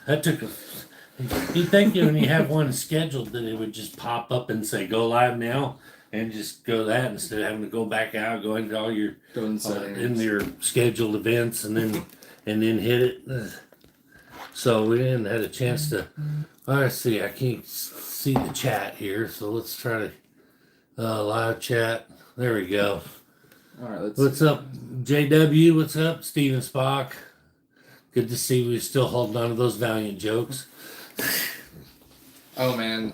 That took a. You'd think when you have one scheduled that it would just pop up and say go live now, and just go that instead of having to go back out, go into all your in your scheduled events, and then hit it. Ugh. So we didn't had a chance to. Let's see. I can't see the chat here, so let's try to live chat. There we go. All right. What's up, JW? What's up, Steven Spock? Good to see we're still holding on to those Valiant jokes. Oh man,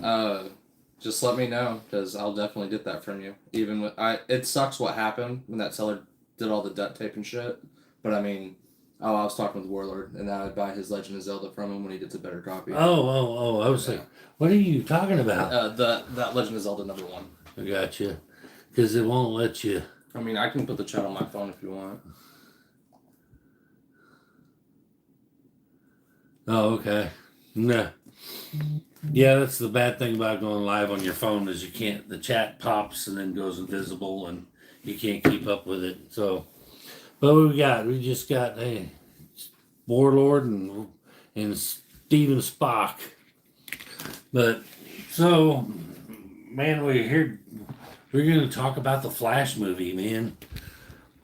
just let me know because I'll definitely get that from you. Even with it sucks what happened when that seller did all the duct tape and shit. But I mean, I was talking with Warlord, and I'd buy his Legend of Zelda from him when he gets a better copy. Oh! I was like, what are you talking about? That Legend of Zelda #1. I got you, because it won't let you. I mean, I can put the chat on my phone if you want. Oh, okay. Nah. Yeah, that's the bad thing about going live on your phone is you can't. The chat pops and then goes invisible, and you can't keep up with it. So, but what we got? We just got Warlord and Steven Spock. But so, man, we're here. We're going to talk about the Flash movie, man.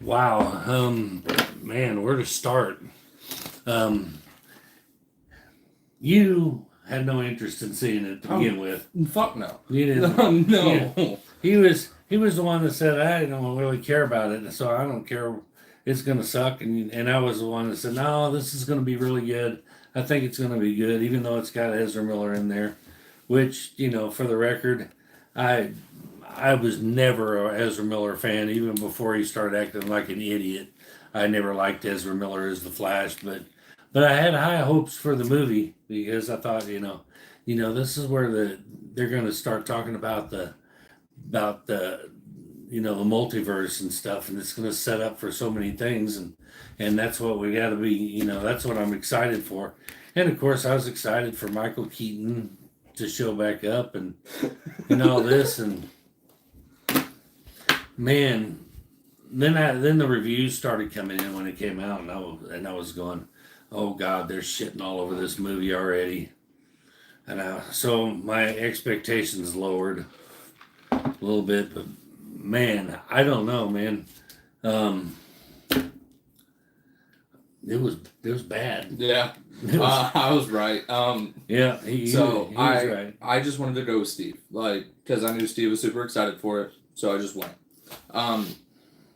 Wow, man, where to start? You had no interest in seeing it to begin with. Fuck no. You didn't. No. Yeah. He was the one that said I don't really care about it, so I don't care. It's gonna suck, and I was the one that said no, this is gonna be really good. I think it's gonna be good, even though it's got Ezra Miller in there, which for the record, I was never a Ezra Miller fan, even before he started acting like an idiot. I never liked Ezra Miller as the Flash, but I had high hopes for the movie because I thought, this is where they're going to start talking about the the multiverse and stuff, and it's going to set up for so many things, and that's what we got to be. That's what I'm excited for, and of course I was excited for Michael Keaton to show back up and all this, and man, then the reviews started coming in when it came out, and I was going, oh God, they're shitting all over this movie already. And so my expectations lowered a little bit, but man, I don't know, man. It was bad. Yeah, I was right. Yeah, he was right. I just wanted to go with Steve, because I knew Steve was super excited for it, so I just went.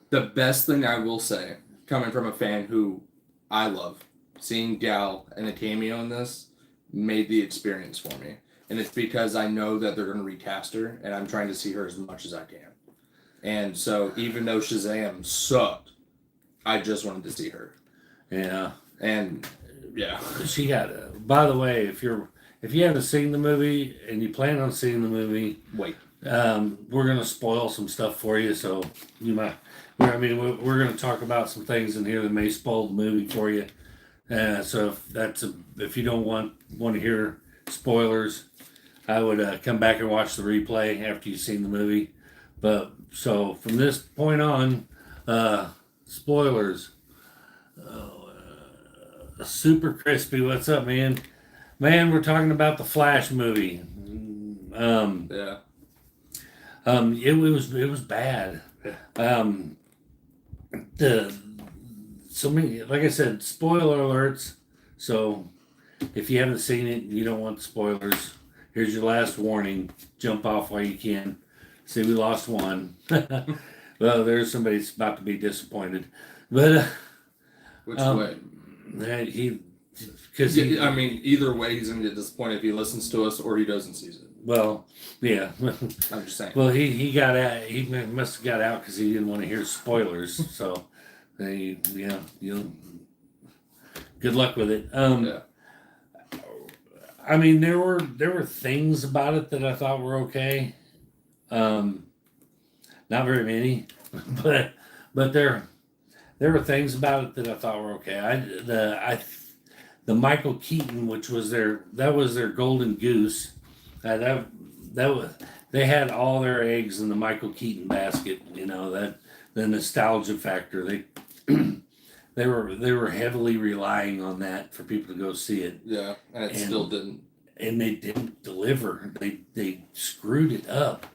The best thing I will say, coming from a fan who I love, seeing Gal and a cameo in this made the experience for me. And it's because I know that they're going to recast her, and I'm trying to see her as much as I can. And so even though Shazam sucked, I just wanted to see her. Yeah. And yeah. She got by the way, if you haven't seen the movie and you plan on seeing the movie, wait. We're going to spoil some stuff for you, so you might. We're going to talk about some things in here that may spoil the movie for you. So if you don't want to hear spoilers, I would come back and watch the replay after you've seen the movie. But so from this point on, spoilers. Super crispy. What's up, man? Man, we're talking about the Flash movie. Yeah. It was bad. So many, like I said, spoiler alerts. So if you haven't seen it, you don't want spoilers. Here's your last warning. Jump off while you can. See, we lost one. Well, there's somebody that's about to be disappointed. But which way? I mean, either way, he's gonna get disappointed if he listens to us or he doesn't see it. Well, yeah. I'm just saying. Well, he got out. He must have got out because he didn't want to hear spoilers. So, good luck with it. Yeah. I mean, there were things about it that I thought were okay. Not very many, but there were things about it that I thought were okay. The Michael Keaton, which was their golden goose. They had all their eggs in the Michael Keaton basket. The nostalgia factor. they were heavily relying on that for people to go see it. Yeah, and it still didn't. And they didn't deliver. They screwed it up.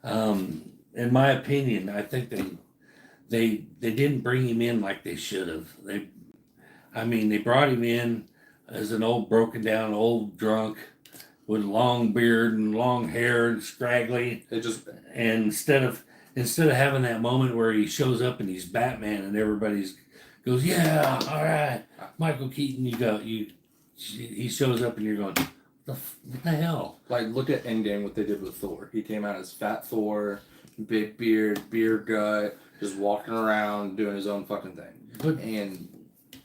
In my opinion, I think they didn't bring him in like they should have. They brought him in as an old broken down old drunk with long beard and long hair and scraggly. And instead of having that moment where he shows up and he's Batman and everybody's goes, yeah, all right, Michael Keaton, he shows up and you're going, what the hell? Like, look at Endgame, what they did with Thor. He came out as Fat Thor, big beard gut, just walking around doing his own fucking thing. And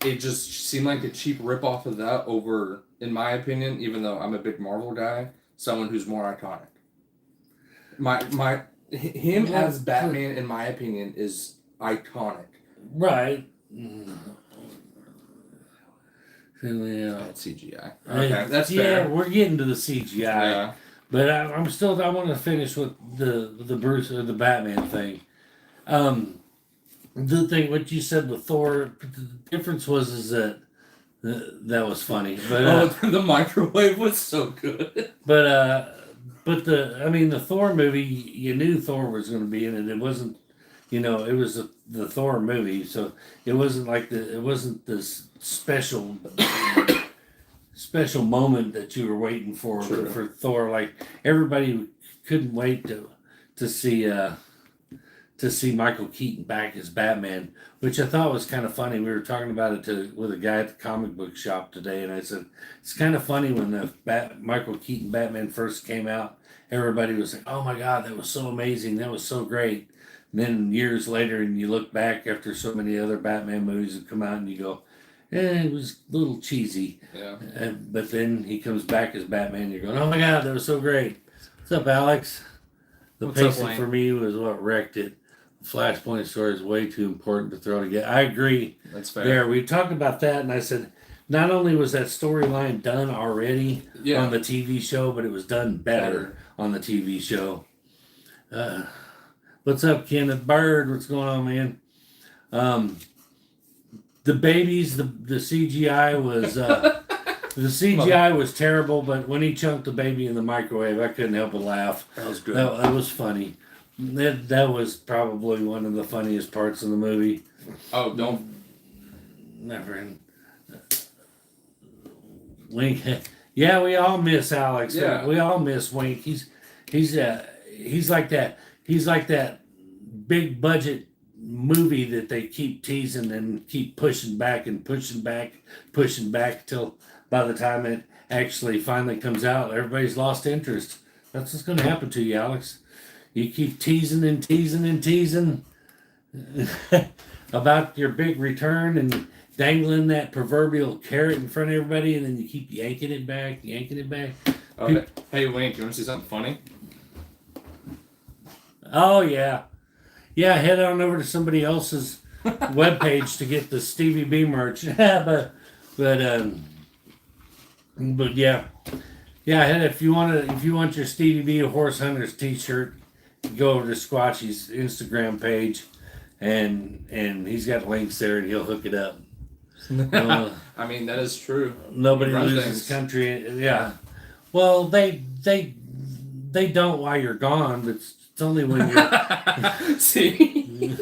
it just seemed like a cheap ripoff of that over, in my opinion, even though I'm a big Marvel guy, someone who's more iconic. Him as Batman, in my opinion, is iconic. Right. That's CGI. Okay, that's fair. Yeah, we're getting to the CGI. Yeah. But I want to finish with the Bruce or the Batman thing. The thing, what you said with Thor, the difference is that was funny. But the microwave was so good. But the Thor movie, you knew Thor was going to be in it. It wasn't, it was the Thor movie, so it wasn't like this special moment that you were waiting for True. for Thor. Like everybody couldn't wait to see Michael Keaton back as Batman, which I thought was kind of funny. We were talking about it with a guy at the comic book shop today, and I said it's kind of funny when the Michael Keaton Batman first came out. Everybody was like, "Oh my God, that was so amazing! That was so great!" And then years later, and you look back after so many other Batman movies have come out, and you go, it was a little cheesy. Yeah. But then he comes back as Batman. You're going, oh my God, that was so great. What's up, Alex? The pacing for me was what wrecked it. The Flashpoint story is way too important to throw together. I agree. That's fair. There, we talked about that, and I said, not only was that storyline done already on the TV show, but it was done better on the TV show. What's up, Kenneth Bird? What's going on, man? The babies, the CGI was terrible, but when he chunked the baby in the microwave, I couldn't help but laugh. That was good. That was funny. That was probably one of the funniest parts of the movie. Oh, don't. Never. Wink. Yeah, we all miss Alex. Yeah. We all miss Wink. He's like that. He's like that big budget movie that they keep teasing and keep pushing back till by the time it actually finally comes out, everybody's lost interest. That's what's going to happen to you, Alex. You keep teasing and teasing and teasing about your big return and dangling that proverbial carrot in front of everybody, and then you keep yanking it back. Okay. Hey, Wayne, you want to see something funny? Oh, yeah. Yeah, head on over to somebody else's webpage to get the Stevie B merch. but yeah. Yeah, if you want your Stevie B Horse Hunters t-shirt, go over to Squatchy's Instagram page and he's got links there and he'll hook it up. I mean, that is true. Nobody loses country. Yeah. Well, they don't while you're gone, but it's only when you're... See?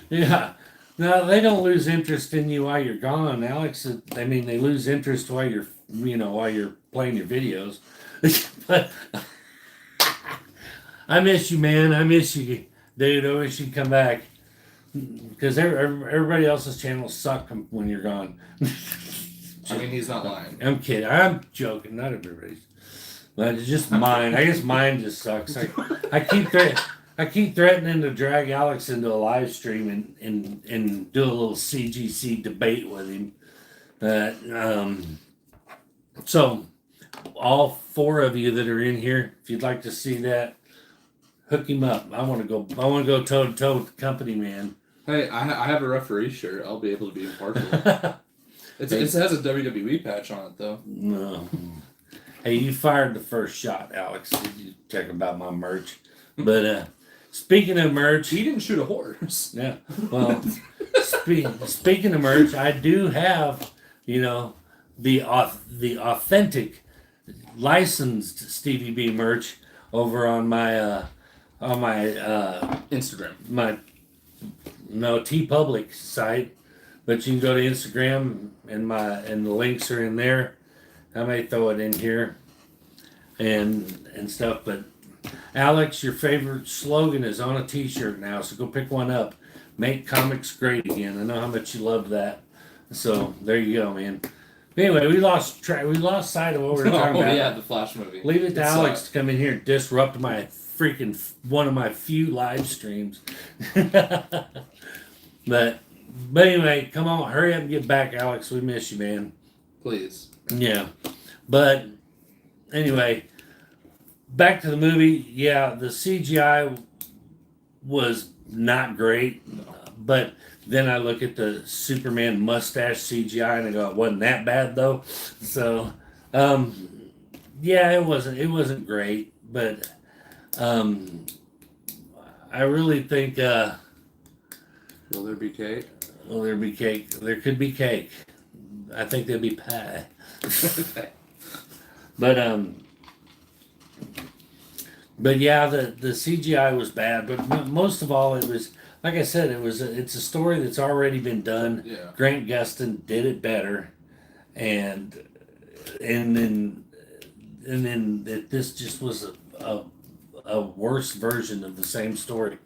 Yeah. No, they don't lose interest in you while you're gone, Alex. I mean, they lose interest while you're playing your videos. But I miss you, man. I miss you, dude. I wish you'd come back. Because everybody else's channels suck when you're gone. I mean, he's not lying. I'm kidding. I'm joking. Not everybody's. But it's just mine. I guess mine just sucks. I keep threatening to drag Alex into a live stream and do a little CGC debate with him. So, all four of you that are in here, if you'd like to see that, hook him up. I want to go toe to toe with the company, man. Hey, I have a referee shirt. I'll be able to be impartial. It has a WWE patch on it, though. No. Hey, you fired the first shot, Alex. You check about my merch. But speaking of merch, He didn't shoot a horse. yeah. Well, speaking of merch, I do have, you know, the authentic licensed Stevie B merch over on my Instagram. my T Public site, but you can go to Instagram and the links are in there. I may throw it in here and stuff, but Alex, your favorite slogan is on a T-shirt now, so go pick one up. Make comics great again. I know how much you love that, so there you go, man. Anyway, we lost sight of what we were talking about. Oh yeah, the Flash movie. Leave it to Alex to come in here and disrupt my freaking one of my few live streams. but anyway, come on, hurry up and get back, Alex. We miss you, man. Please. Yeah, but anyway, back to the movie. Yeah, the CGI was not great, but then I look at the Superman mustache CGI and I go, it wasn't that bad though. So, yeah, it wasn't great, but I really think Will there be cake? will there be cake? There could be cake. I think there'll be pie. But yeah, the CGI was bad. But most of all, it was like I said, it's a story that's already been done. Yeah. Grant Gustin did it better, and then this just was a worse version of the same story.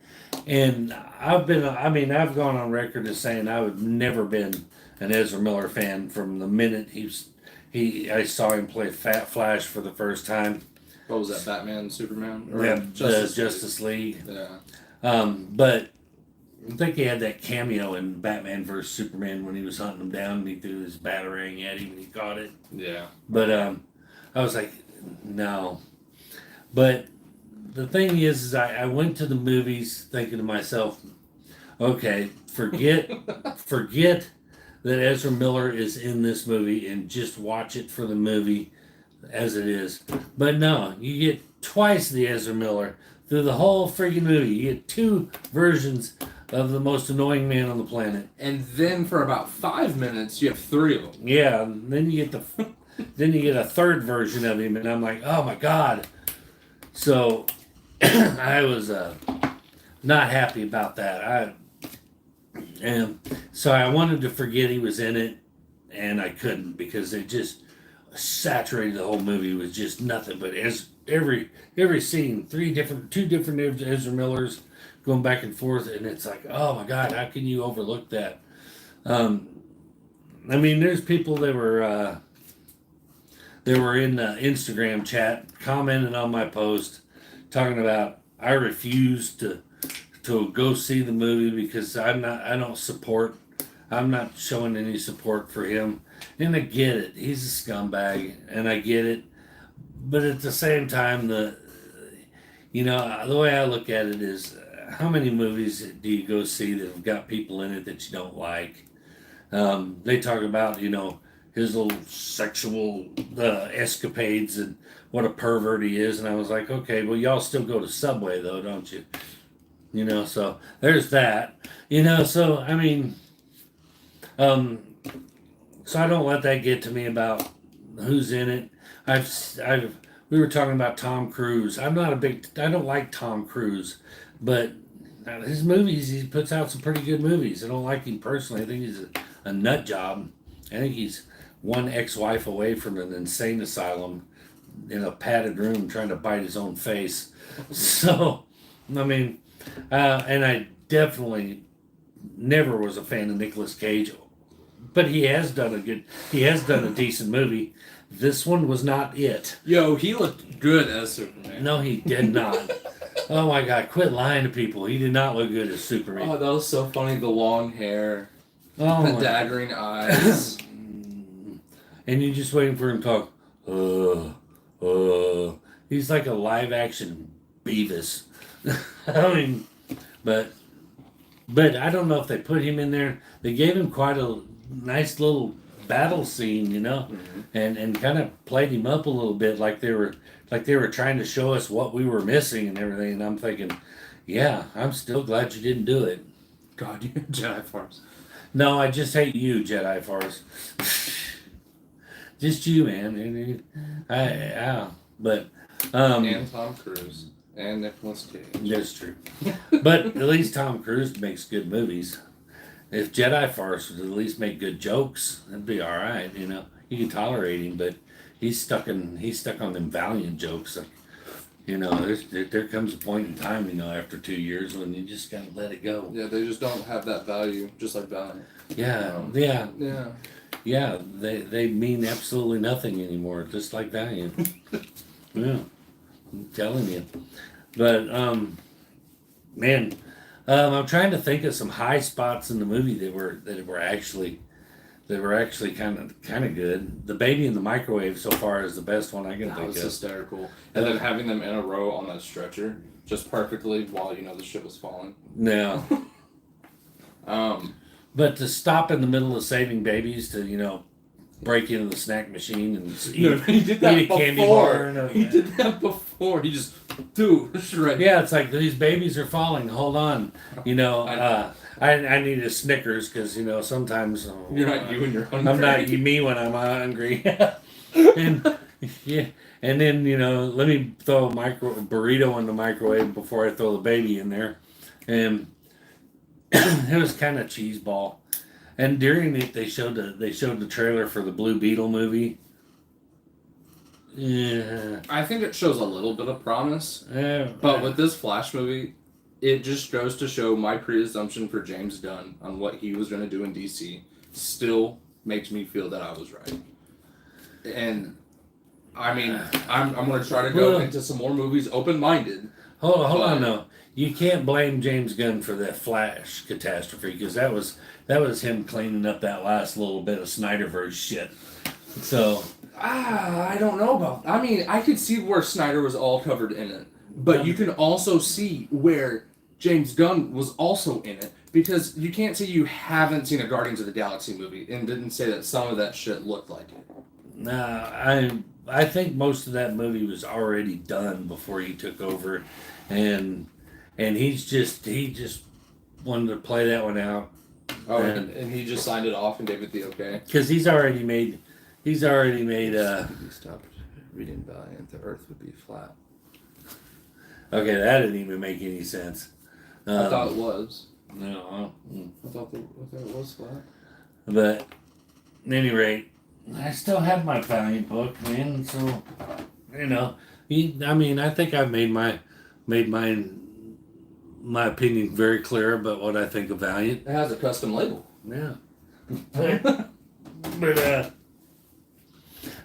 And I've gone on record as saying I've never been an Ezra Miller fan from the minute I saw him play Fat Flash for the first time. What was that, Batman, Superman? Or Yeah, Justice League. Yeah. But I think he had that cameo in Batman vs Superman when he was hunting him down and he threw his batarang at him and he caught it. Yeah. But I was like, no. But the thing is I went to the movies thinking to myself, okay, forget that Ezra Miller is in this movie and just watch it for the movie as it is. But no, you get twice the Ezra Miller through the whole freaking movie. You get two versions of the most annoying man on the planet. And then for about 5 minutes, you have 3 of them. Yeah, and then you get a third version of him, and I'm like, oh my god. So I was not happy about that. And so I wanted to forget he was in it, and I couldn't because it just saturated the whole movie with just nothing but every scene, two different Ezra Millers going back and forth, and it's like, oh my god, how can you overlook that? There's people that were in the Instagram chat commenting on my post talking about I refuse to go see the movie because I'm not showing any support for him. And I get it. He's a scumbag and I get it. But at the same time, the way I look at it is how many movies do you go see that have got people in it that you don't like? They talk about, his little sexual escapades and what a pervert he is. And I was like, okay, well, y'all still go to Subway though, don't you? So there's that. So I don't let that get to me about who's in it. We were talking about Tom Cruise. I don't like Tom Cruise, but his movies, he puts out some pretty good movies. I don't like him personally. I think he's a nut job. I think he's one ex-wife away from an insane asylum in a padded room trying to bite his own face. So, and I definitely never was a fan of Nicolas Cage, but he has done a decent movie. This one was not it. Yo, he looked good as Superman. No, he did not. Oh my God, quit lying to people. He did not look good as Superman. Oh, that was so funny. The long hair, the daggering eyes. And you're just waiting for him to talk. He's like a live action Beavis. But I don't know if they put him in there. They gave him quite a nice little battle scene, Mm-hmm. and kind of played him up a little bit like they were trying to show us what we were missing and everything. And I'm thinking, Yeah, I'm still glad you didn't do it. God, you Jedi farms. No, I just hate you, Jedi Force. Just you, man. But And Tom Cruise. And Nicolas Cage. that's true. But at least Tom Cruise makes good movies. If Jedi Force would at least make good jokes, that'd be all right. You know, you can tolerate him, but he's stuck on them Valiant jokes. Like, you know, there comes a point in time, you know, after 2 years when you just gotta let it go. Yeah, they just don't have that value, just like Valiant. Yeah, Yeah. yeah. They mean absolutely nothing anymore, just like Valiant. Yeah, I'm telling you. But man, I'm trying to think of some high spots in the movie that were actually kind of good. The baby in the microwave so far is the best one I can That think was of. hysterical. And then having them in a row on that stretcher just perfectly while, you know, the ship was falling. No. But to stop in the middle of saving babies to, you know, break into the snack machine and he did that eat a candy bar. He did that before. He just threw right. Yeah, it's like these babies are falling. Hold on, you know. I need a Snickers because you know sometimes You're not you when you're hungry. I'm not me when I'm hungry. And yeah, and then you know let me throw a burrito in the microwave before I throw the baby in there, and it was kind of cheese ball. And during it, they showed the trailer for the Blue Beetle movie. Yeah, I think it shows a little bit of promise, yeah. but with this Flash movie, it just goes to show my pre-assumption for James Gunn on what he was going to do in DC still makes me feel that I was right. And I mean, I'm going to try to go into some more movies open-minded. Hold on, no. You can't blame James Gunn for that Flash catastrophe because that was him cleaning up that last little bit of Snyderverse shit. So I don't know about. I mean, I could see where Snyder was all covered in it, but you can also see where James Gunn was also in it because you can't say you haven't seen a Guardians of the Galaxy movie and didn't say that some of that shit looked like it. nah, I think most of that movie was already done before he took over, and he just wanted to play that one out. Oh, and he just signed it off and gave it the okay. Because he's already made. If you stopped reading Valiant, the Earth would be flat. Okay, that didn't even make any sense. I thought it was. No. I thought it was flat. But at any rate, I still have my Valiant book, man. So you know, I think I've made my opinion very clear about what I think of Valiant. It has a custom label. Yeah.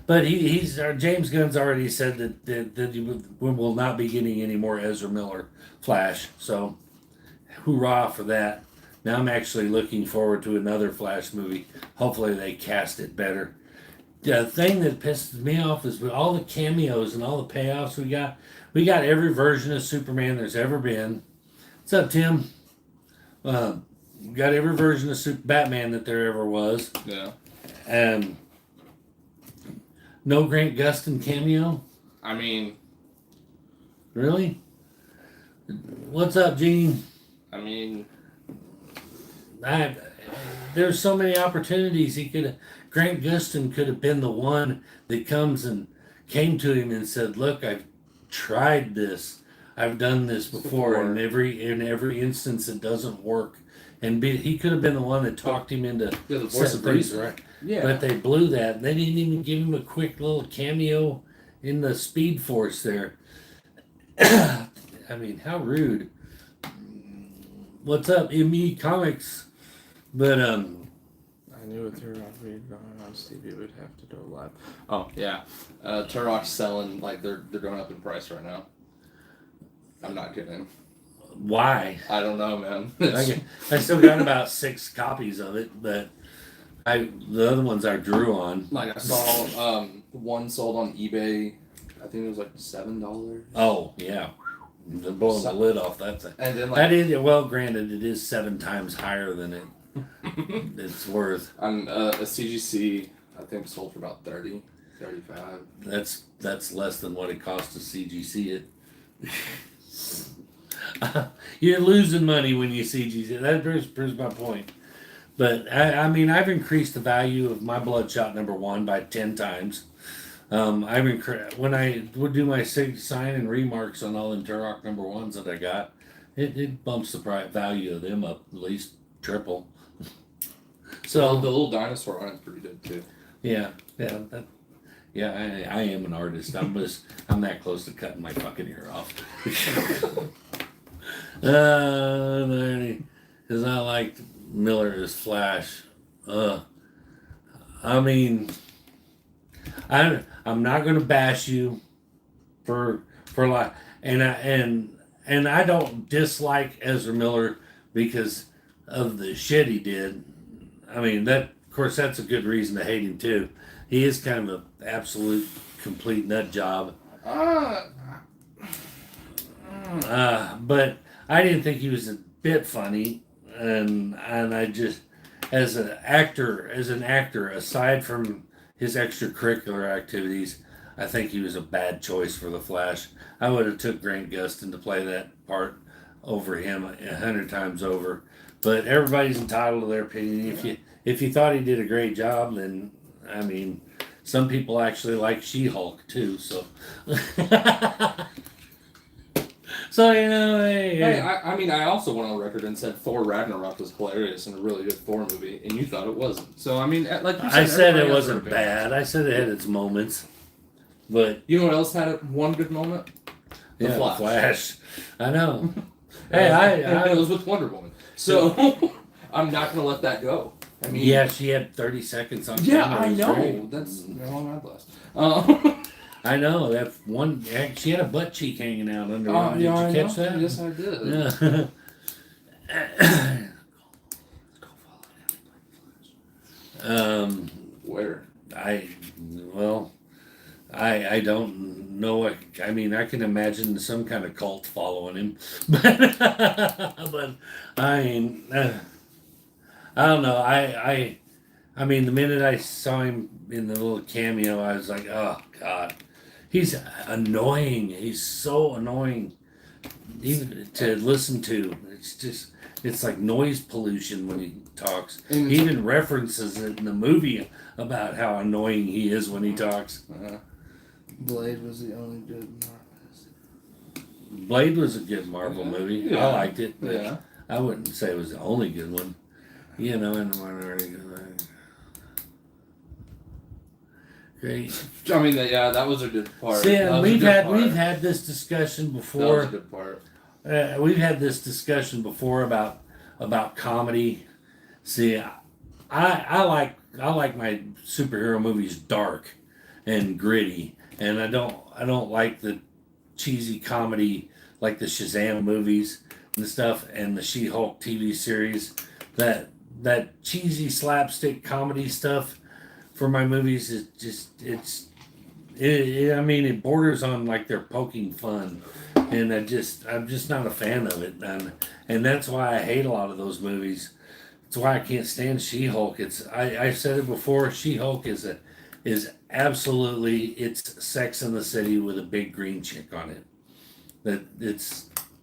But he's James Gunn's already said that we will not be getting any more Ezra Miller Flash. So, hoorah for that! Now I'm actually looking forward to another Flash movie. Hopefully they cast it better. The thing that pisses me off is with all the cameos and all the payoffs we got. We got every version of Superman there's ever been. What's up, Tim? We got every version of Batman that there ever was. Yeah. No Grant Gustin cameo? I mean... Really? What's up, Gene? I mean... There's so many opportunities. Grant Gustin could have been the one that came to him and said, look, I've tried this. I've done this before. In every instance it doesn't work. And he could have been the one that talked him into the voice of reason, right? Yeah. But they blew that. They didn't even give him a quick little cameo in the Speed Force there. I mean, how rude. What's up, ME Comics? But I knew with Turok read on Stevie would have to go live. Oh yeah, Turok's selling like they're going up in price right now. I'm not kidding. Why? I don't know, man. I still got about 6 copies of it, but the other ones I drew on. Like I saw one sold on eBay. I think it was like $7. Oh yeah, they're blowing the lid off that thing. And then that is well, granted, it is 7 times higher than it's worth. On a CGC, I think sold for about 30, 35. That's less than what it cost to CGC it. You're losing money when you CG. That proves my point. But I mean, I've increased the value of my Bloodshot #1 by 10 times. When I would do my sign and remarks on all them Turok #1s that I got, it bumps the value of them up at least triple. So the little dinosaur on it's pretty good too. Yeah, I am an artist. I'm that close to cutting my fucking ear off. Because I liked Miller as Flash. I mean, I'm not gonna bash you for like, and I don't dislike Ezra Miller because of the shit he did. I mean, that of course that's a good reason to hate him too. He is kind of an absolute complete nut job. But I didn't think he was a bit funny, and I just as an actor, aside from his extracurricular activities, I think he was a bad choice for the Flash. I would have took Grant Gustin to play that part over him 100 times over. But everybody's entitled to their opinion. If you thought he did a great job, then I mean, some people actually like She-Hulk too. So, so you know, hey, I mean, I also went on record and said Thor Ragnarok was hilarious and a really good Thor movie, and you thought it wasn't. So I mean, like you said, I said it wasn't bad. I said it had its moments, but you know what else had one good moment? The Flash. I know. And it was with Wonder Woman. So I'm not gonna let that go. I mean, yeah, she had 30 seconds on yeah, camera. I know. Great. That's on my blast. I know that one. She had a butt cheek hanging out under her. Did you catch that? Yes, I did. Yeah. Where? I don't know. I mean, I can imagine some kind of cult following him, but I mean, I don't know. I mean, the minute I saw him in the little cameo, I was like, oh God, he's annoying. He's so annoying, even to listen to. It's like noise pollution when he talks. He even references it in the movie about how annoying he is when he talks. Blade was the only good Marvel. Blade was a good Marvel movie. Yeah. I liked it. But Yeah. I wouldn't say it was the only good one. You know, and great. I mean, that was a good part. See, we've had this discussion before. That was a good part. We've had this discussion before about comedy. See, I like my superhero movies dark and gritty, and I don't like the cheesy comedy like the Shazam movies and stuff, and the She-Hulk TV series. That cheesy slapstick comedy stuff for my movies is just I mean, it borders on like they're poking fun, and I'm just not a fan of it, and that's why I hate a lot of those movies. That's why I can't stand She-Hulk. I said it before. She-Hulk is absolutely, it's Sex in the City with a big green chick on it.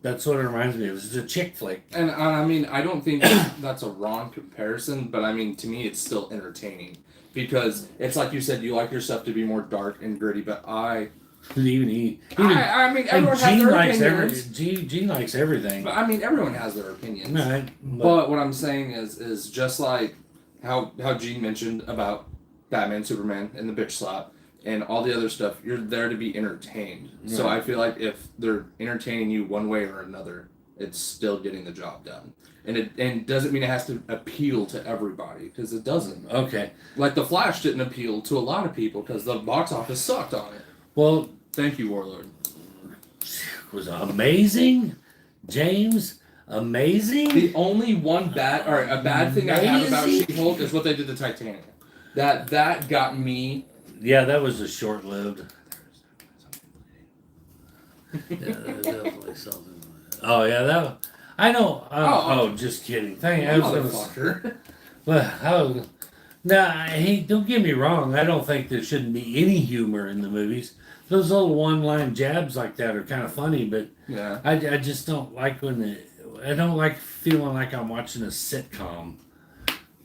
That's what it reminds me of. It's a chick flick. And I mean, I don't think that's a wrong comparison, but I mean, to me, it's still entertaining because it's like you said, you like your stuff to be more dark and gritty, but I mean, everyone has their opinions. Gene likes everything. But I mean, everyone has their opinions. Right, but what I'm saying is just like how Gene mentioned about Batman, Superman, and the bitch slap, and all the other stuff. You're there to be entertained. Right. So I feel like if they're entertaining you one way or another, it's still getting the job done. And it doesn't mean it has to appeal to everybody, because it doesn't. Okay. Like The Flash didn't appeal to a lot of people because the box office sucked on it. Well, thank you, Warlord. It was amazing, James. Amazing. The only a bad thing I have about She-Hulk is what they did to Titanic. That got me. Yeah, that was a short-lived. Yeah, there's definitely something. Oh yeah, that. I know. Just kidding. Now, hey, don't get me wrong. I don't think there shouldn't be any humor in the movies. Those little one-line jabs like that are kind of funny, but Yeah. I just don't like I don't like feeling like I'm watching a sitcom.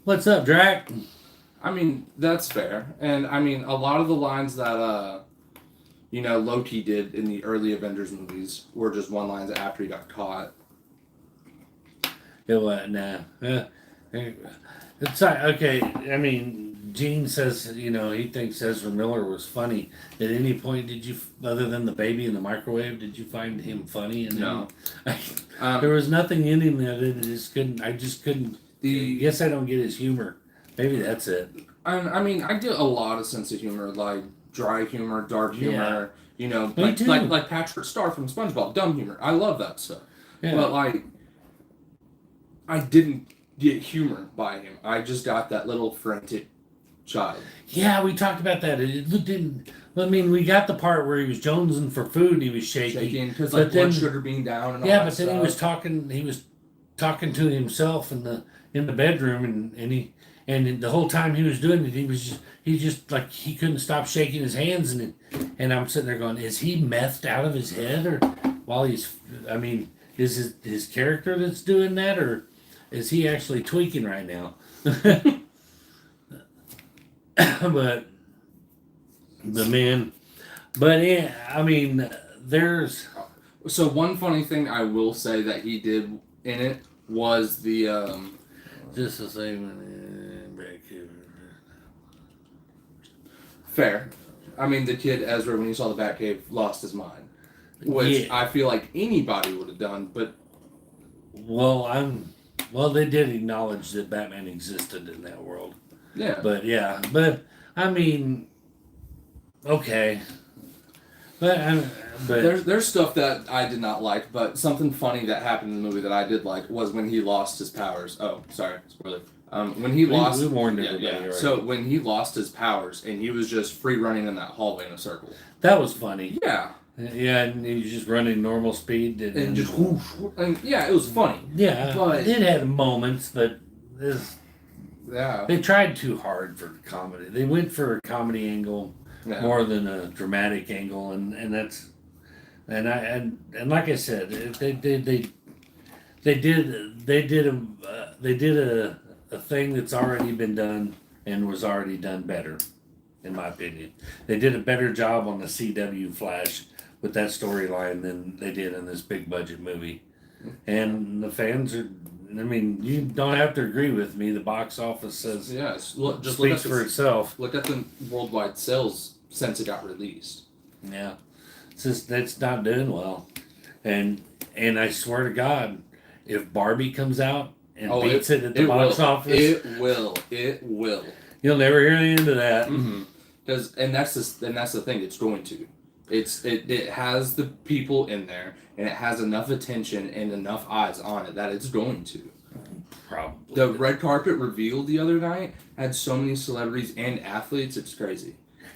What's up, Drac? I mean, that's fair. And I mean, a lot of the lines that Loki did in the early Avengers movies were just one lines after he got caught. Nah. It's like, okay. I mean, Gene says he thinks Ezra Miller was funny. At any point, did you, other than the baby in the microwave, did you find him funny? And No. there was nothing in him that I just couldn't. The Guess I don't get his humor. Maybe that's it. I mean, I get a lot of sense of humor, like dry humor, dark humor. Me Like too. like Patrick Star from SpongeBob, dumb humor. I love that stuff. Yeah. But like, I didn't get humor by him. I just got that little frantic child. Yeah, we talked about that. It didn't. I mean, we got the part where he was jonesing for food. And he was shaking Because but like then- blood sugar being down and all Yeah, that but then stuff. he was talking. He was talking to himself in the bedroom, and the whole time he was doing it, he just like he couldn't stop shaking his hands, and I'm sitting there going, is he methed out of his head, or while he's? I mean, is his character that's doing that, or is he actually tweaking right now? But the man, but yeah, I mean, there's. So one funny thing I will say that he did in it was the Just the same back here. fair. I mean, the kid Ezra, when he saw the Batcave, lost his mind, which Yeah. I feel like anybody would have done. But Well, they did acknowledge that Batman existed in that world. yeah, But I mean, okay. But there's stuff that I did not like. But something funny that happened in the movie that I did like was when he lost his powers. Oh, sorry, spoiler. When he lost, we warned yeah, everybody. yeah. Already. So when he lost his powers and he was just free running in that hallway in a circle. That was funny. Yeah, Yeah, and he was just running normal speed and just whoosh, and yeah, it was funny. yeah. but- it had moments, but this, Yeah, they tried too hard for comedy. They went for a comedy angle yeah. more than a dramatic angle, and that's and like I said, they did a thing that's already been done and was already done better, in my opinion. They did a better job on the CW Flash with that storyline than they did in this big budget movie, and the fans are. I mean, you don't have to agree with me. The box office says Yes, look, just look speaks at for the, itself. look at the worldwide sales since it got released. Yeah, it's not doing well, and I swear to God, if Barbie comes out and beats it at the box office, It will. you'll never hear the end of that. Because that's the thing. It's going to. It has the people in there, and it has enough attention and enough eyes on it that it's going to. Probably. The red carpet reveal the other night had so many celebrities and athletes. It's crazy.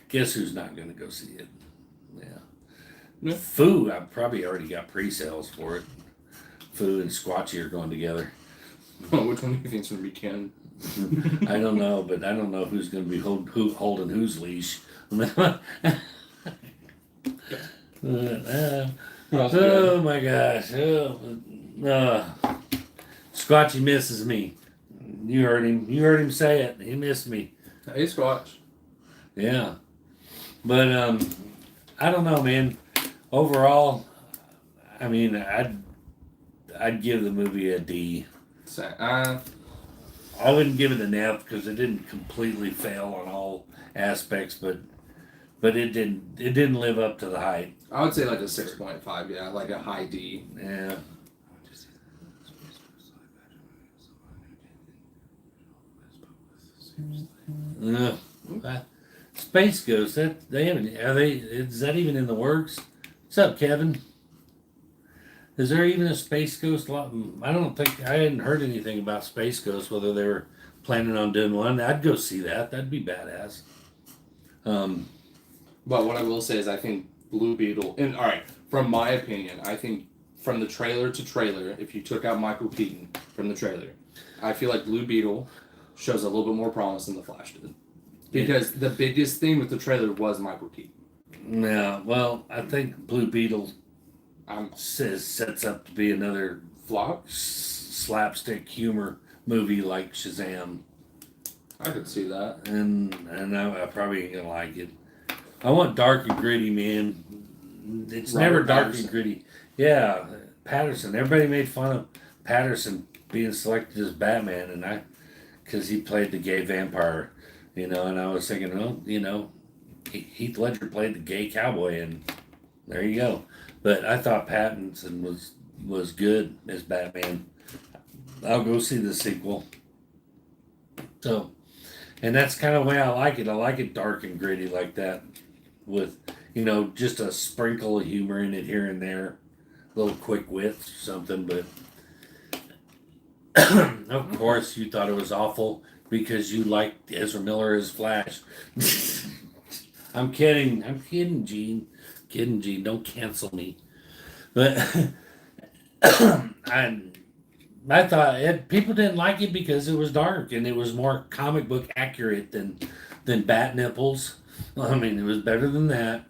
Guess who's not going to go see it? Yeah. Yeah. Foo, I probably already got pre-sales for it. Foo and Squatchy are going together. Which one do you think's gonna be Ken? I don't know, but I don't know who's going to be holding whose leash. Oh my gosh. Squatchy misses me. You heard him say it. He missed me. Hey, Squatch. Yeah. But I don't know, man. Overall, I mean, I'd give the movie a D. I wouldn't give it an F because it didn't completely fail on all aspects, but it didn't live up to the hype. I would say like a 6.5. Yeah, like a high D. Yeah. Space Ghost. That they haven't. Are they? Is that even in the works? What's up, Kevin? Is there even a Space Ghost? I don't think I hadn't heard anything about Space Ghost. Whether they were planning on doing one, I'd go see that. That'd be badass. But what I will say is, I think Blue Beetle. And all right, from my opinion, I think from the trailer to trailer, if you took out Michael Keaton from the trailer, I feel like Blue Beetle shows a little bit more promise than the Flash did. Because the biggest thing with the trailer was Michael Keaton. Yeah, well, I think Blue Beetle sets up to be another Flop? slapstick humor movie like Shazam. I could see that. And I probably ain't gonna like it. I want dark and gritty, man. It's Robert never dark Patterson. and gritty. Yeah, Patterson. Everybody made fun of Patterson being selected as Batman, and because he played the gay vampire, and I was thinking, well, Heath Ledger played the gay cowboy, and there you go. But I thought Pattinson was good as Batman. I'll go see the sequel. So, and that's kind of the way I like it. I like it dark and gritty like that, with just a sprinkle of humor in it here and there, a little quick wit or something. But of course, you thought it was awful because you liked Ezra Miller as Flash. I'm kidding, Gene. Kidding, Gene. Don't cancel me. But I thought people didn't like it because it was dark and it was more comic book accurate than Bat Nipples. I mean, it was better than that.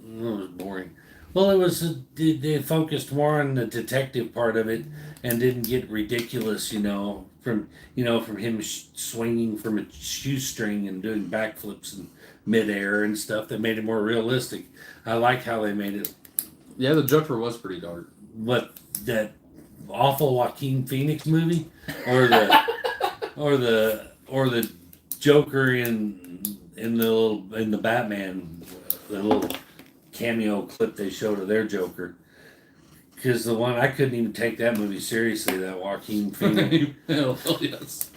It was boring. Well, it was they focused more on the detective part of it and didn't get ridiculous, from him swinging from a shoestring and doing backflips in midair and stuff that made it more realistic. I like how they made it. Yeah, the Joker was pretty dark. What that awful Joaquin Phoenix movie, or the Joker in the Batman, the little cameo clip they showed of their Joker. Because the one I couldn't even take that movie seriously. That Joaquin Phoenix. Hell yes.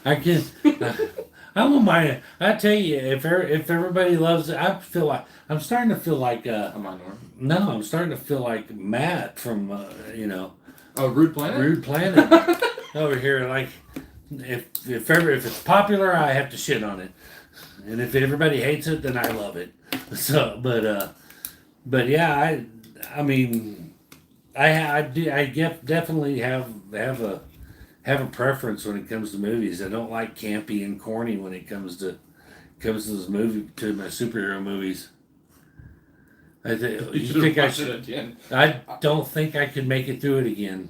I can. I won't mind it. I tell you, if everybody loves it, I feel like I'm starting to feel like A minority. no, I'm starting to feel like Matt from Oh, Rude Planet. Rude Planet over here. Like if it's popular, I have to shit on it, and if everybody hates it, then I love it. So, but yeah, I mean, I definitely have a preference when it comes to movies. I don't like campy and corny when it comes to my superhero movies. I think I should. Again. I don't think I could make it through it again.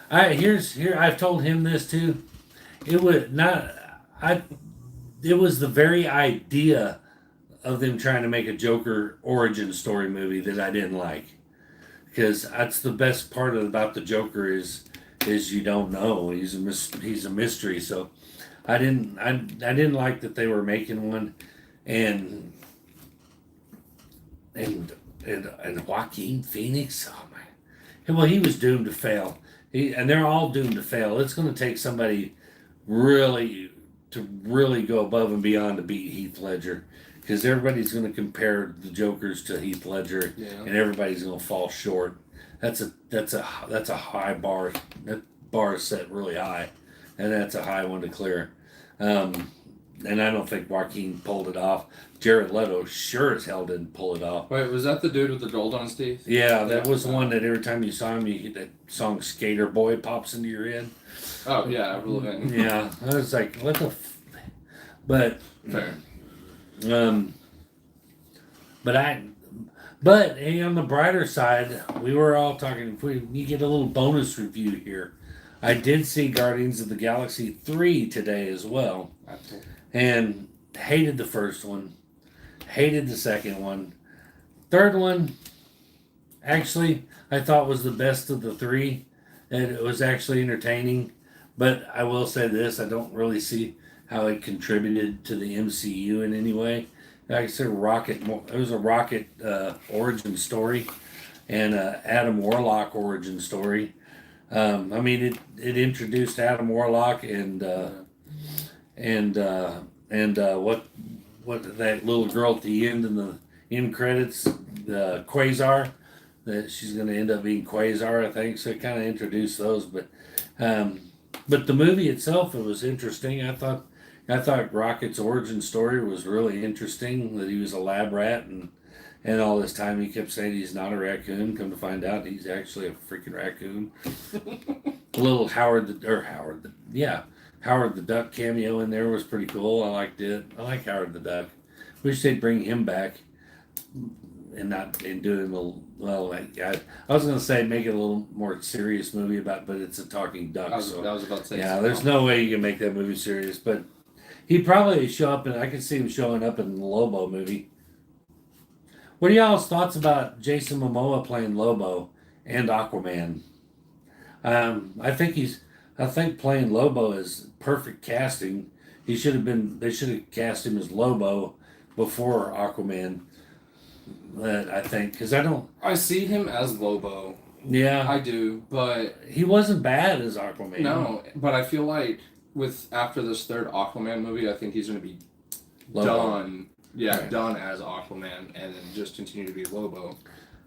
I've told him this too. It was the very idea of them trying to make a Joker origin story movie that I didn't like, because that's the best part about the Joker is you don't know, he's a mystery. So I didn't like that they were making one, and Joaquin Phoenix, oh my, well, he was doomed to fail. And they're all doomed to fail. It's going to take somebody really go above and beyond to beat Heath Ledger, because everybody's going to compare the Jokers to Heath Ledger, and everybody's going to fall short. That's a high bar. That bar is set really high, and that's a high one to clear. And I don't think Joaquin pulled it off. Jared Leto sure as hell didn't pull it off. Wait, was that the dude with the gold on his teeth? Yeah, that was the one that every time you saw him, that song "Skater Boy" pops into your head. Oh yeah, really. Yeah, I was like, what the? But fair. But hey, on the brighter side, we were all talking. You get a little bonus review here. I did see Guardians of the Galaxy 3 today as well, and hated the first one, hated the second one. Third one, actually, I thought was the best of the three, and it was actually entertaining. But I will say this, I don't really see how it contributed to the MCU in any way. Like I said, it was a Rocket origin story, and Adam Warlock origin story. I mean, it introduced Adam Warlock and what that little girl at the end in the end credits, the Quasar, that she's going to end up being Quasar, I think. So it kind of introduced those, but the movie itself, it was interesting. I thought Rocket's origin story was really interesting. That he was a lab rat, and all this time he kept saying he's not a raccoon. Come to find out, he's actually a freaking raccoon. Little Howard the Duck cameo in there was pretty cool. I liked it. I like Howard the Duck. Wish they'd bring him back and not and do him I was gonna say make it a little more serious movie about, but it's a talking duck. I was about to say. Yeah, there's no way you can make that movie serious, but he'd probably show up, and I could see him showing up in the Lobo movie. What are y'all's thoughts about Jason Momoa playing Lobo and Aquaman? I think playing Lobo is perfect casting. They should have cast him as Lobo before Aquaman. I think because I see him as Lobo. Yeah, I do, but he wasn't bad as Aquaman. No, but I feel like after this third Aquaman movie, I think he's going to be Lobo. done. Yeah, right. Done as Aquaman, and then just continue to be Lobo.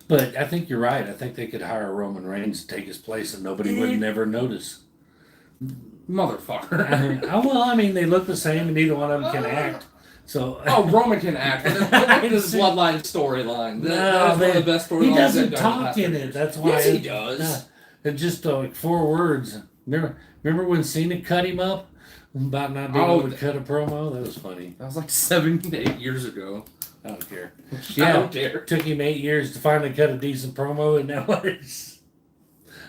But I think you're right. I think they could hire Roman Reigns to take his place, and nobody would never notice. Motherfucker. Well, I mean, they look the same, and neither one of them can act. So Roman can act. This bloodline storyline. That's one of the best storylines. He doesn't talk in it. That's why. Yes, he does. It's just like 4 words. Remember when Cena cut him up about not being able to cut a promo? That was funny. That was like 7 to 8 years ago. I don't care. I don't care. Took him 8 years to finally cut a decent promo, and now it's.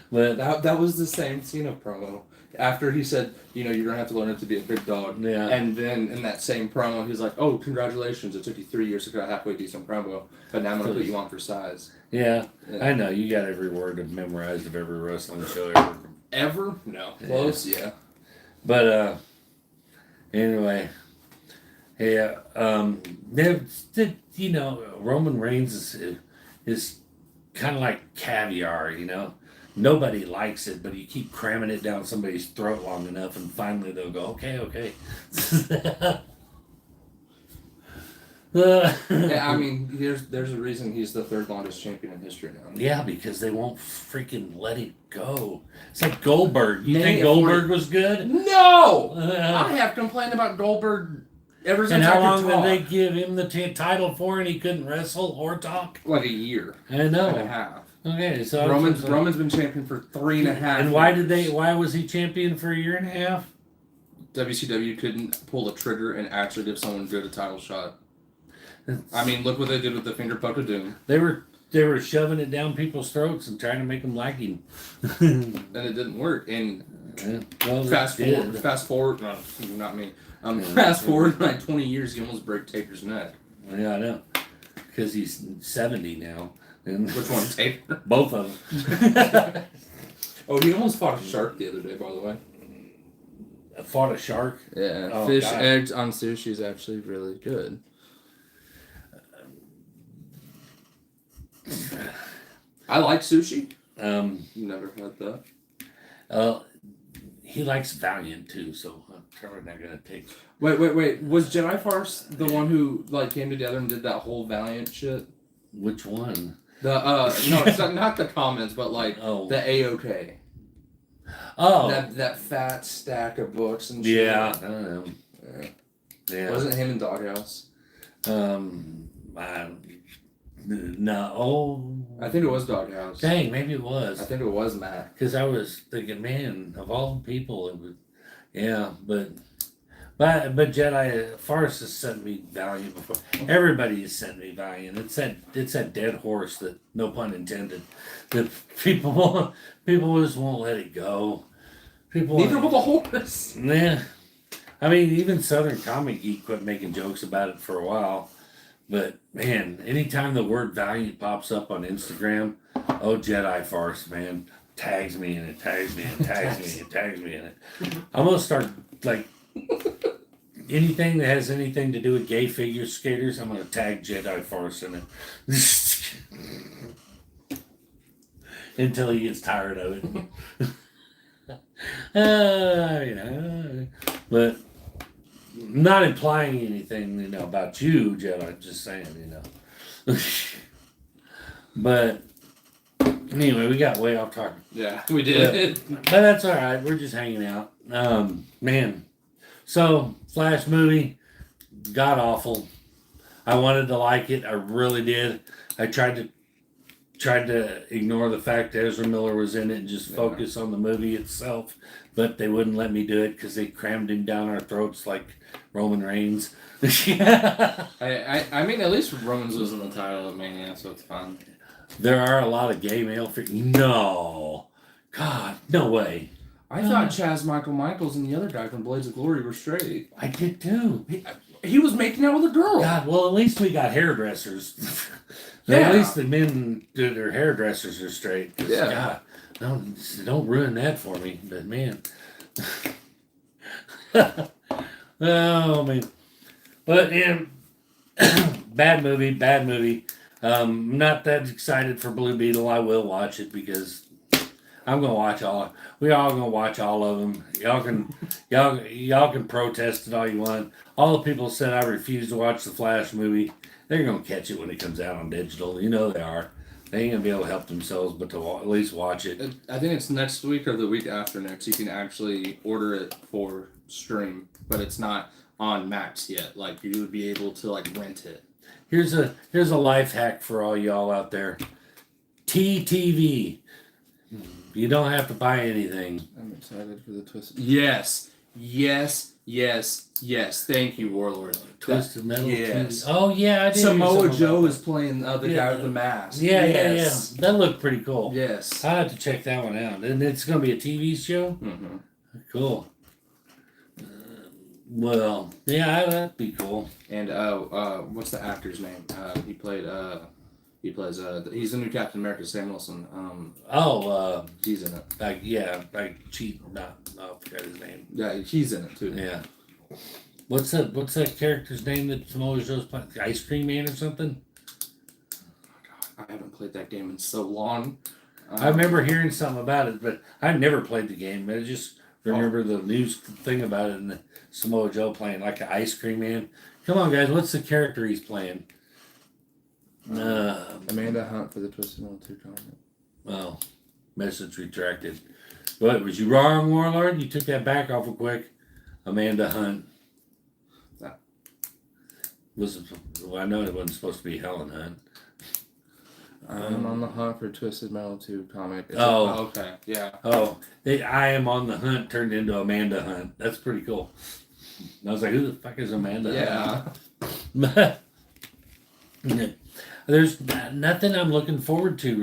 But that was the same Cena promo. After he said, you're going to have to learn it to be a big dog. Yeah. And then in that same promo, he's like, oh, congratulations. It took you 3 years to cut a halfway decent promo, but now I'm going to put you on for size. Yeah. I know. You got every word memorized of every wrestling show ever. Ever? No. Close, yeah. But, anyway. Yeah. Roman Reigns is kind of like caviar, Nobody likes it, but you keep cramming it down somebody's throat long enough, and finally they'll go, okay. Yeah, I mean, there's a reason he's the 3rd longest champion in history now. Yeah, because they won't freaking let it go. It's like Goldberg. You think Goldberg was good? No! I have complained about Goldberg ever since. And how long did they give him the title for, and he couldn't wrestle or talk? Like a year. I know. And a half. Okay, so Roman's been champion for 3.5 And why was he champion for a year and a half? WCW couldn't pull the trigger and actually give someone good a title shot. I mean, look what they did with the finger poke of doom. They were shoving it down people's throats and trying to make them like him. And it didn't work. And fast forward, no, not me. Fast forward like 20 years, he almost broke Taker's neck. Yeah, I know. Because he's 70 now. And which one, Taker? Both of them. Oh, he almost fought a shark the other day, by the way. Fought a shark? Yeah. Oh, fish eggs on sushi is actually really good. I like sushi. You never had that? He likes Valiant too, so I'm probably not gonna take. Wait. Was Jedi Farce the one who came together and did that whole Valiant shit? Which one? No, it's not the comments, but the AOK. Oh, that fat stack of books and shit. Yeah, I don't know. Yeah. Wasn't it him in Doghouse? No. Oh. I think it was Doghouse. Dang, maybe it was. I think it was Matt. Because I was thinking, man, of all the people, it would. Yeah, but Jedi Farce has sent me Valiant before. Everybody has sent me Valiant. It's that dead horse that, no pun intended, that people just won't let it go. Neither will the horse. Yeah, I mean, even Southern Comic Geek quit making jokes about it for a while. But man, anytime the word Valiant pops up on Instagram, Jedi Farce, man, tags me in it, tags me in it. I'm gonna start anything that has anything to do with gay figure skaters, I'm gonna tag Jedi Farce in it. Until he gets tired of it. But not implying anything, about you, Jedi. I'm just saying, But anyway, we got way off topic. Yeah, we did. But that's all right. We're just hanging out. Man. So, Flash movie, god awful. I wanted to like it. I really did. I tried to tried to ignore the fact that Ezra Miller was in it and just focus on the movie itself, but they wouldn't let me do it because they crammed him down our throats like Roman Reigns. I mean, at least Romans was in the title of Mania, so it's fun. There are a lot of gay male No. God, no way. I thought Chaz Michaels and the other guy from Blades of Glory were straight. I did too. He was making out with a girl. God, well, at least we got hairdressers. Yeah. At least the men do their hairdressers are straight. Yeah. God, don't ruin that for me. But man. Oh, man. But, yeah. Bad movie. Not that excited for Blue Beetle. I will watch it because I'm gonna watch we all gonna watch all of them. Y'all can protest it all you want. All the people said I refuse to watch the Flash movie. They're gonna catch it when it comes out on digital. You know they are. They ain't gonna be able to help themselves, but to at least watch it. I think it's next week or the week after next. You can actually order it for stream, but it's not on Max yet. Like you would be able to like rent it. Here's a life hack for all y'all out there. TTV. You don't have to buy anything. I'm excited for the twist. Yes. Thank you, Warlord. Twisted Metal. Yes. TV. Oh yeah, I did. Samoa Joe is playing the guy with the mask. Yeah. That looked pretty cool. Yes. I have to check that one out. And it's going to be a TV show. Mm-hmm. Cool. Well, yeah, that'd be cool. And what's the actor's name? He's the new Captain America, Sam Wilson. He's in it. I forgot his name. Yeah, he's in it too. Yeah. What's that character's name that Samoa Joe's playing? Ice Cream Man or something? Oh, God, I haven't played that game in so long. I remember hearing something about it, but I never played the game. I just remember the news thing about it and Samoa Joe playing like an Ice Cream Man. Come on, guys, what's the character he's playing? Amanda Hunt for the Twisted Metal 2 comic. Well, message retracted. But was you wrong, Warlord? You took that back awful quick. Amanda Hunt. I know it wasn't supposed to be Helen Hunt. I'm on the hunt for Twisted Metal 2 comic. Okay. Yeah. I am on the hunt turned into Amanda Hunt. That's pretty cool. And I was like, who the fuck is Amanda Hunt? There's nothing I'm looking forward to,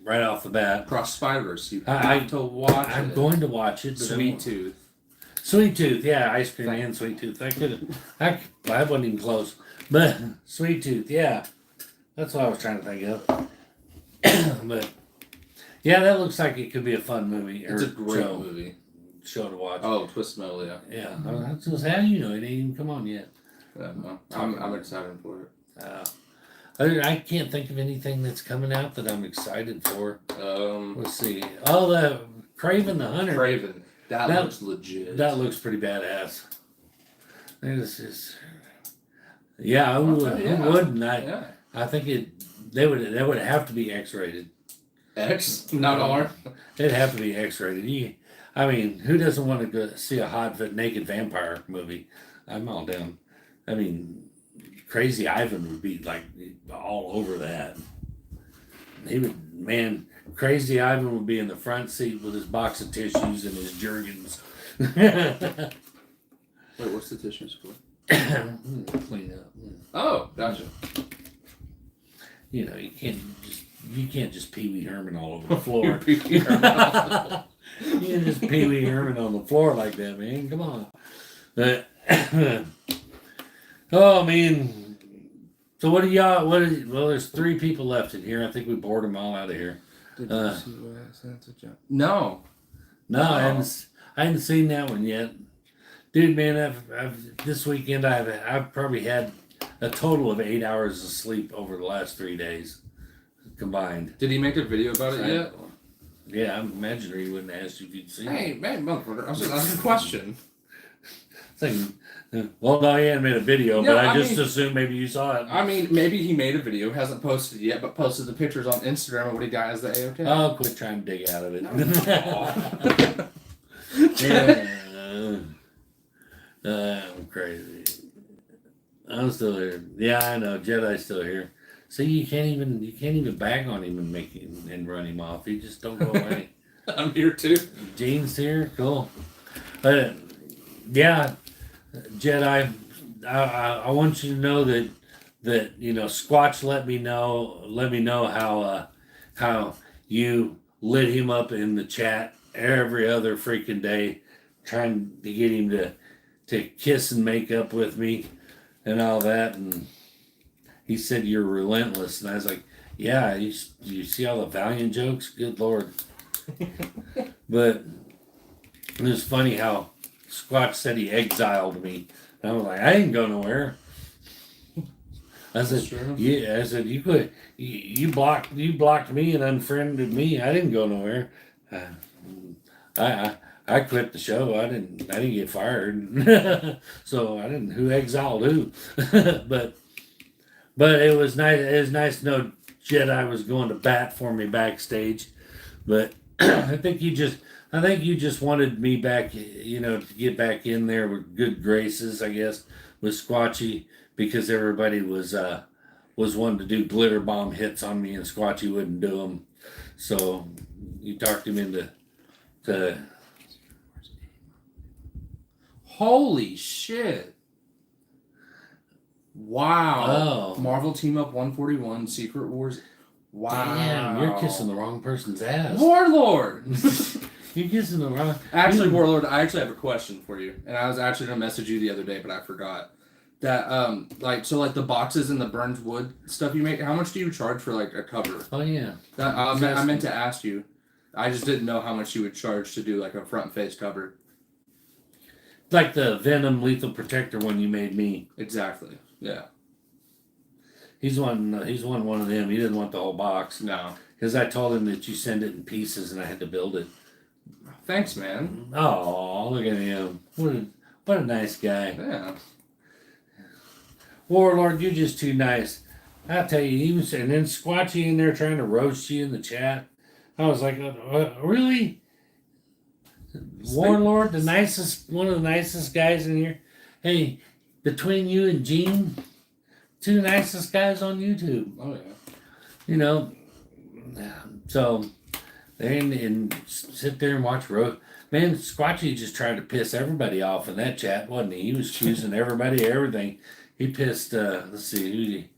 right off the bat. Cross Spider-Verse. You have to watch it. I'm going to watch it. Sweet Tooth. Sweet Tooth, yeah, Ice Cream and Sweet Tooth. I wasn't even close. But Sweet Tooth, yeah. That's what I was trying to think of. But yeah, that looks like it could be a fun movie. It's a great movie. Show to watch. Oh, Twisted Metal, yeah. Yeah. How do you know? It ain't even come on yet. I'm excited for it. I can't think of anything that's coming out that I'm excited for. Let's see. Oh, the Craven the Hunter. Craven. That looks legit. That looks pretty badass. It's just, yeah, who wouldn't? I think they would have to be X-rated. X, not R. It'd have to be X-rated. I mean, who doesn't want to go see a hot naked vampire movie? I'm all down. I mean, Crazy Ivan would be like all over that. Crazy Ivan would be in the front seat with his box of tissues and his Jergens. Wait, what's the tissues for? Clean up. Oh, gotcha. You can't just Pee Wee Herman all over the floor. You can't just Pee Wee Herman on the floor like that, man. Come on. Oh, man. So what do y'all? Well, there's 3 people left in here. I think we bored them all out of here. Did you see what I sent to John? No. I hadn't seen that one yet, dude. Man, this weekend I've probably had a total of 8 hours of sleep over the last 3 days combined. Did he make a video about it yet? Yeah, I'm imagining he wouldn't ask you if you'd seen it. Hey, motherfucker! I was just asking a question. It's like, well, no, he hadn't made a video, but I just assumed maybe you saw it. I mean, maybe he made a video, hasn't posted it yet, but posted the pictures on Instagram of what he got as the AOK. Oh, quit trying to dig out of it. I'm crazy. I'm still here. Yeah, I know. Jedi's still here. See, you can't even bag on him and make him and run him off. He just don't go away. I'm here too. Gene's here, cool. But yeah, Jedi, I want you to know that Squatch let me know how you lit him up in the chat every other freaking day, trying to get him to kiss and make up with me and all that, and he said you're relentless, and I was like, yeah, you see all the Valiant jokes? Good Lord. But it was funny how Squatch said he exiled me. And I was like, I didn't go nowhere. I said, yeah. I said, you blocked me and unfriended me. I didn't go nowhere. I quit the show. I didn't get fired. So I didn't. Who exiled who? But it was nice. It was nice to know Jedi was going to bat for me backstage. But I think you just wanted me back, to get back in there with good graces, I guess, with Squatchy, because everybody was wanting to do glitter bomb hits on me, and Squatchy wouldn't do them. So you talked him into Holy shit! Wow. Oh. Marvel Team Up 141 Secret Wars. Wow. Damn, you're kissing the wrong person's ass. Warlord! You're kissing the wrong... Actually, Warlord, I actually have a question for you. And I was actually going to message you the other day, but I forgot. That, the boxes and the burned wood stuff you make, how much do you charge for, a cover? Oh, yeah. I meant to ask you. I just didn't know how much you would charge to do, a front face cover. Like the Venom Lethal Protector one you made me. Exactly. Yeah. He's won one of them. He didn't want the whole box. No. Because I told him that you send it in pieces and I had to build it. Thanks, man. Oh, look at him. What a nice guy. Yeah. Warlord, you're just too nice. I'll tell you, and then Squatchy in there trying to roast you in the chat. I was like, really? Warlord, one of the nicest guys in here. Hey, between you and Gene, two nicest guys on YouTube. Oh yeah. So they and sit there and watch Man, Squatchy just tried to piss everybody off in that chat, wasn't he? He was accusing everybody, everything. He pissed. Let's see,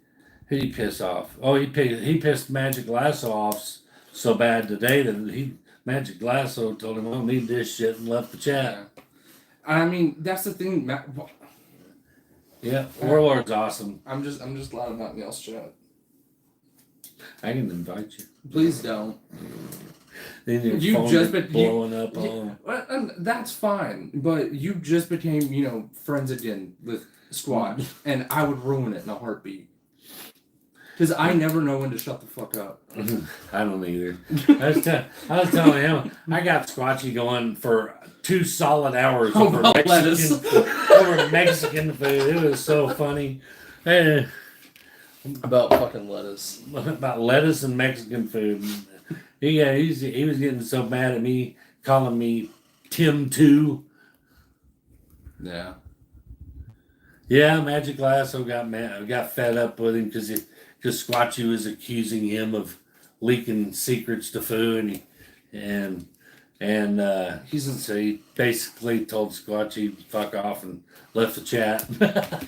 who did he piss off? Oh, he pissed Magic Lasso off so bad today that Magic Lasso told him, "I don't need this shit," and left the chat. Yeah. I mean, that's the thing. Yeah, Warlord's awesome. I'm just glad I'm not in y'all's chat. I can invite you. Please don't. Then You just been blowing up on. And that's fine, but you just became friends again with Squatch, and I would ruin it in a heartbeat. Because I never know when to shut the fuck up. I don't either. I was telling him, I got Squatchy going for 2 solid hours over Mexican food. It was so funny. About fucking lettuce. About lettuce and Mexican food. He was getting so mad at me, calling me Tim 2. Yeah. Yeah, Magic Lasso got fed up with him because Squatchy was accusing him of leaking secrets to Foo, and so he basically told Squatchy fuck off and left the chat.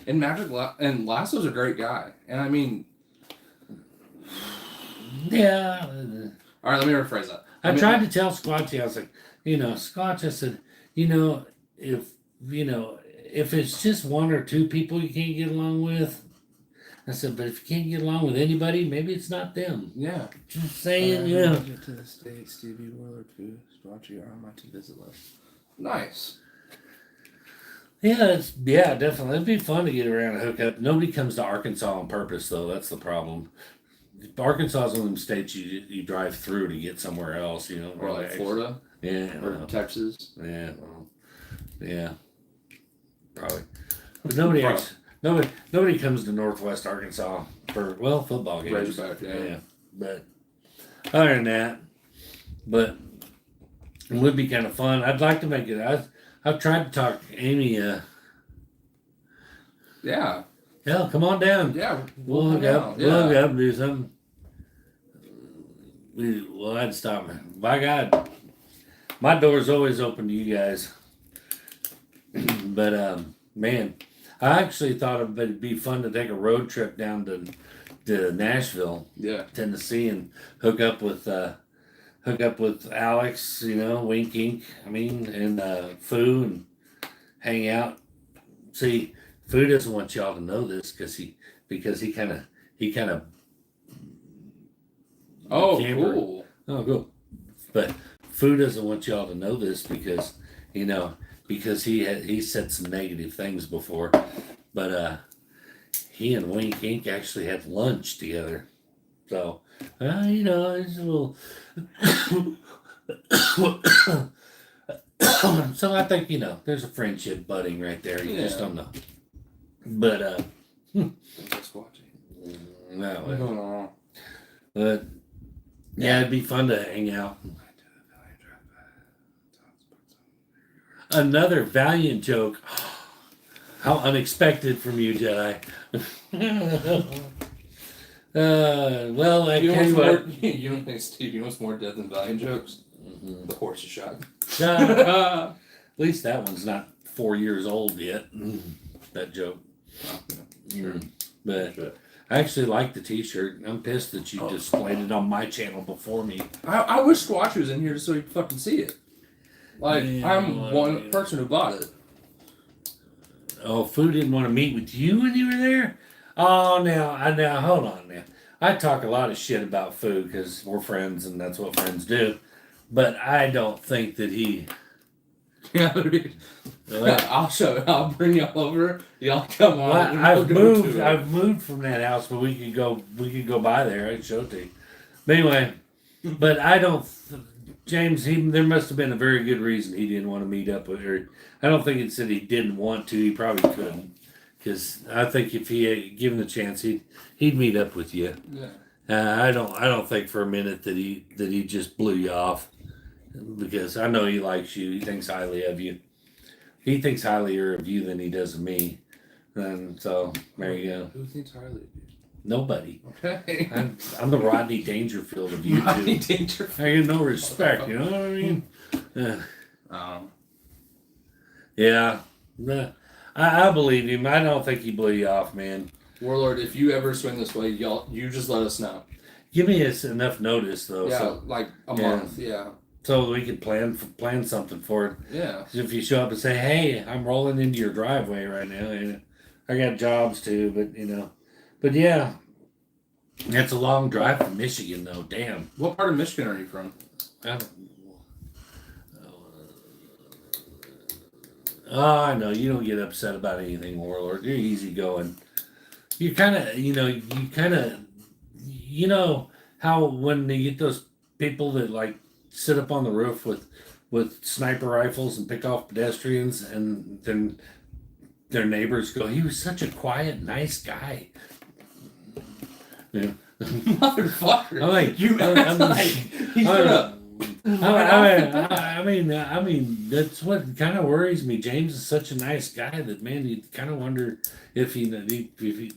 And and Lasso's a great guy, and I mean, yeah. All right, let me rephrase that. I tried to tell Squatchy, I was like, Squatch, I said, if it's just 1 or 2 people you can't get along with, I said, but if you can't get along with anybody, maybe it's not them. Yeah. Just saying, Get to the States, Stevie, Warlord, Foo, Squatchy are on my to-visit list. Nice. Yeah, definitely. It'd be fun to get around and hook up. Nobody comes to Arkansas on purpose, though. That's the problem. Arkansas is one of them states you drive through to get somewhere else, Or like Florida? Yeah. Or Texas? Yeah. Yeah. Probably. But nobody comes to Northwest Arkansas for, football games. Razorback, yeah. But other than that, it would be kind of fun. I'd like to make it. I've tried to talk Amy. Yeah. Hell, come on down. Yeah, We'll hook up. Yeah. We'll hook up and do something. I'd stop me. By God, my door's always open to you guys. But man, I actually thought it'd be fun to take a road trip down to Nashville, Yeah. Tennessee, and hook up with Alex, Wink Ink. I mean, and Foo, and hang out. See, Foo doesn't want y'all to know this because he kind of. Oh, camper. cool. Oh, cool. But Foo doesn't want y'all to know this because he said some negative things before, but he and Wink Inc. actually had lunch together. So it's a little. So I think there's a friendship budding right there. You just don't know. But Just watching. no, but yeah, it'd be fun to hang out. Another Valiant joke. How unexpected from you, Jedi. Well, I You tell you know what. what's more, you don't think Steve? You know what's more dead than Valiant jokes? Mhm. The horse is shot. At least that one's not 4 years old yet. That joke. Sure. But I actually like the T-shirt. I'm pissed that you displayed it on my channel before me. I wish Squatch was in here just so he could fucking see it. Like, Yeah, I'm one person who bought it. Oh, Foo didn't want to meet with you when you were there? Oh, now, hold on now. I talk a lot of shit about Foo because we're friends and that's what friends do. But I don't think that he... Yeah, I'll show it. I'll bring y'all over. Y'all come on. Well, and I've we'll go to it. I've moved from that house, but we could go by there. I'd show it to you. But anyway, but I don't... James, there must have been a very good reason he didn't want to meet up with her. I don't think it said he didn't want to. He probably couldn't. Because I think if he had given the chance, he'd meet up with you. Yeah. I don't think for a minute that he just blew you off. Because I know he likes you. He thinks highly of you. He thinks highlier of you than he does of me. And so, there you go. Who thinks highly of you? Nobody. Okay. I'm the Rodney Dangerfield of you Rodney two. Dangerfield. I get no respect, you know what I mean? Um, Yeah. I believe him. I don't think he blew you off, man. Warlord, if you ever swing this way, you just let us know. Give me enough notice, though. Yeah, So, like a Yeah. month. Yeah. so we could plan something for it. Yeah. If you show up and say, "Hey, I'm rolling into your driveway right now, and I got jobs too," but yeah, it's a long drive from Michigan, though. Damn. What part of Michigan are you from? I know you don't get upset about anything, Warlord. You're easygoing. You kind of, how when they get those people that like sit up on the roof with sniper rifles and pick off pedestrians, and then their neighbors go, "He was such a quiet, nice guy." Yeah. Motherfucker. I'm like, I'm like, he's gonna. I mean, that's what kind of worries me. James is such a nice guy that, man, you kind of wonder if he's not going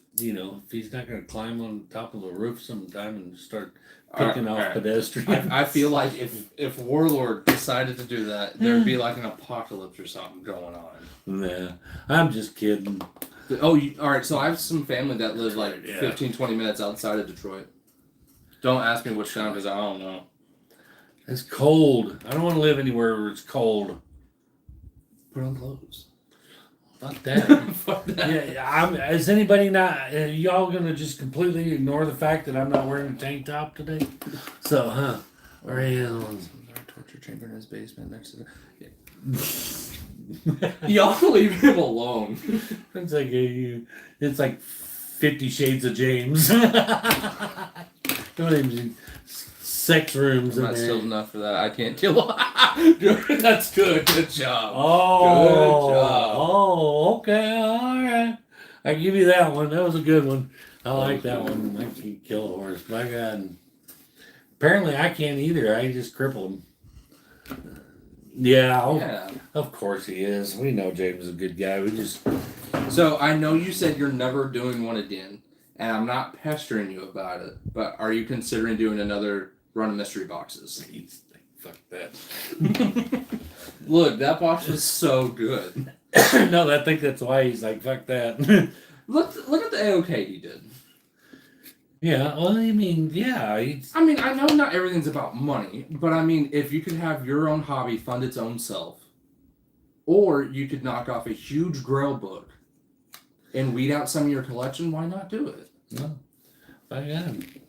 to climb on top of the roof sometime and start picking off pedestrians. I feel like if Warlord decided to do that, there'd be like an apocalypse or something going on. Nah, I'm just kidding. Oh, all right. So I have some family that live like Yeah. 15, 20 minutes outside of Detroit. Don't ask me which town because I don't know. It's cold. I don't want to live anywhere where it's cold. Put on clothes. Fuck that. Fuck that. Yeah, is anybody not? Y'all gonna just completely ignore the fact that I'm not wearing a tank top today? So, huh? Our torture chamber in his basement next to the. Y'all leave him alone. It's like 50 Shades of James. Don't even sex rooms I'm in not there. skilled enough for that. I can't deal. That's good. Good job. Oh, Good job. Oh, okay, all right. I give you that one. That was a good one. I like that one. I can kill a horse. My God. Apparently, I can't either. I just cripple him. Yeah, Yeah. of course he is. We know James is a good guy. We just So I know you said you're never doing one again, and I'm not pestering you about it, but are you considering doing another run of mystery boxes? Fuck that. Look, that box was so good. No, I think that's why he's like, fuck that. Look at the AOK he did. Yeah, well, I mean, yeah. I mean, I know not everything's about money, but I mean, if you could have your own hobby fund its own self, or you could knock off a huge Grail book and weed out some of your collection, why not do it? No, I got him.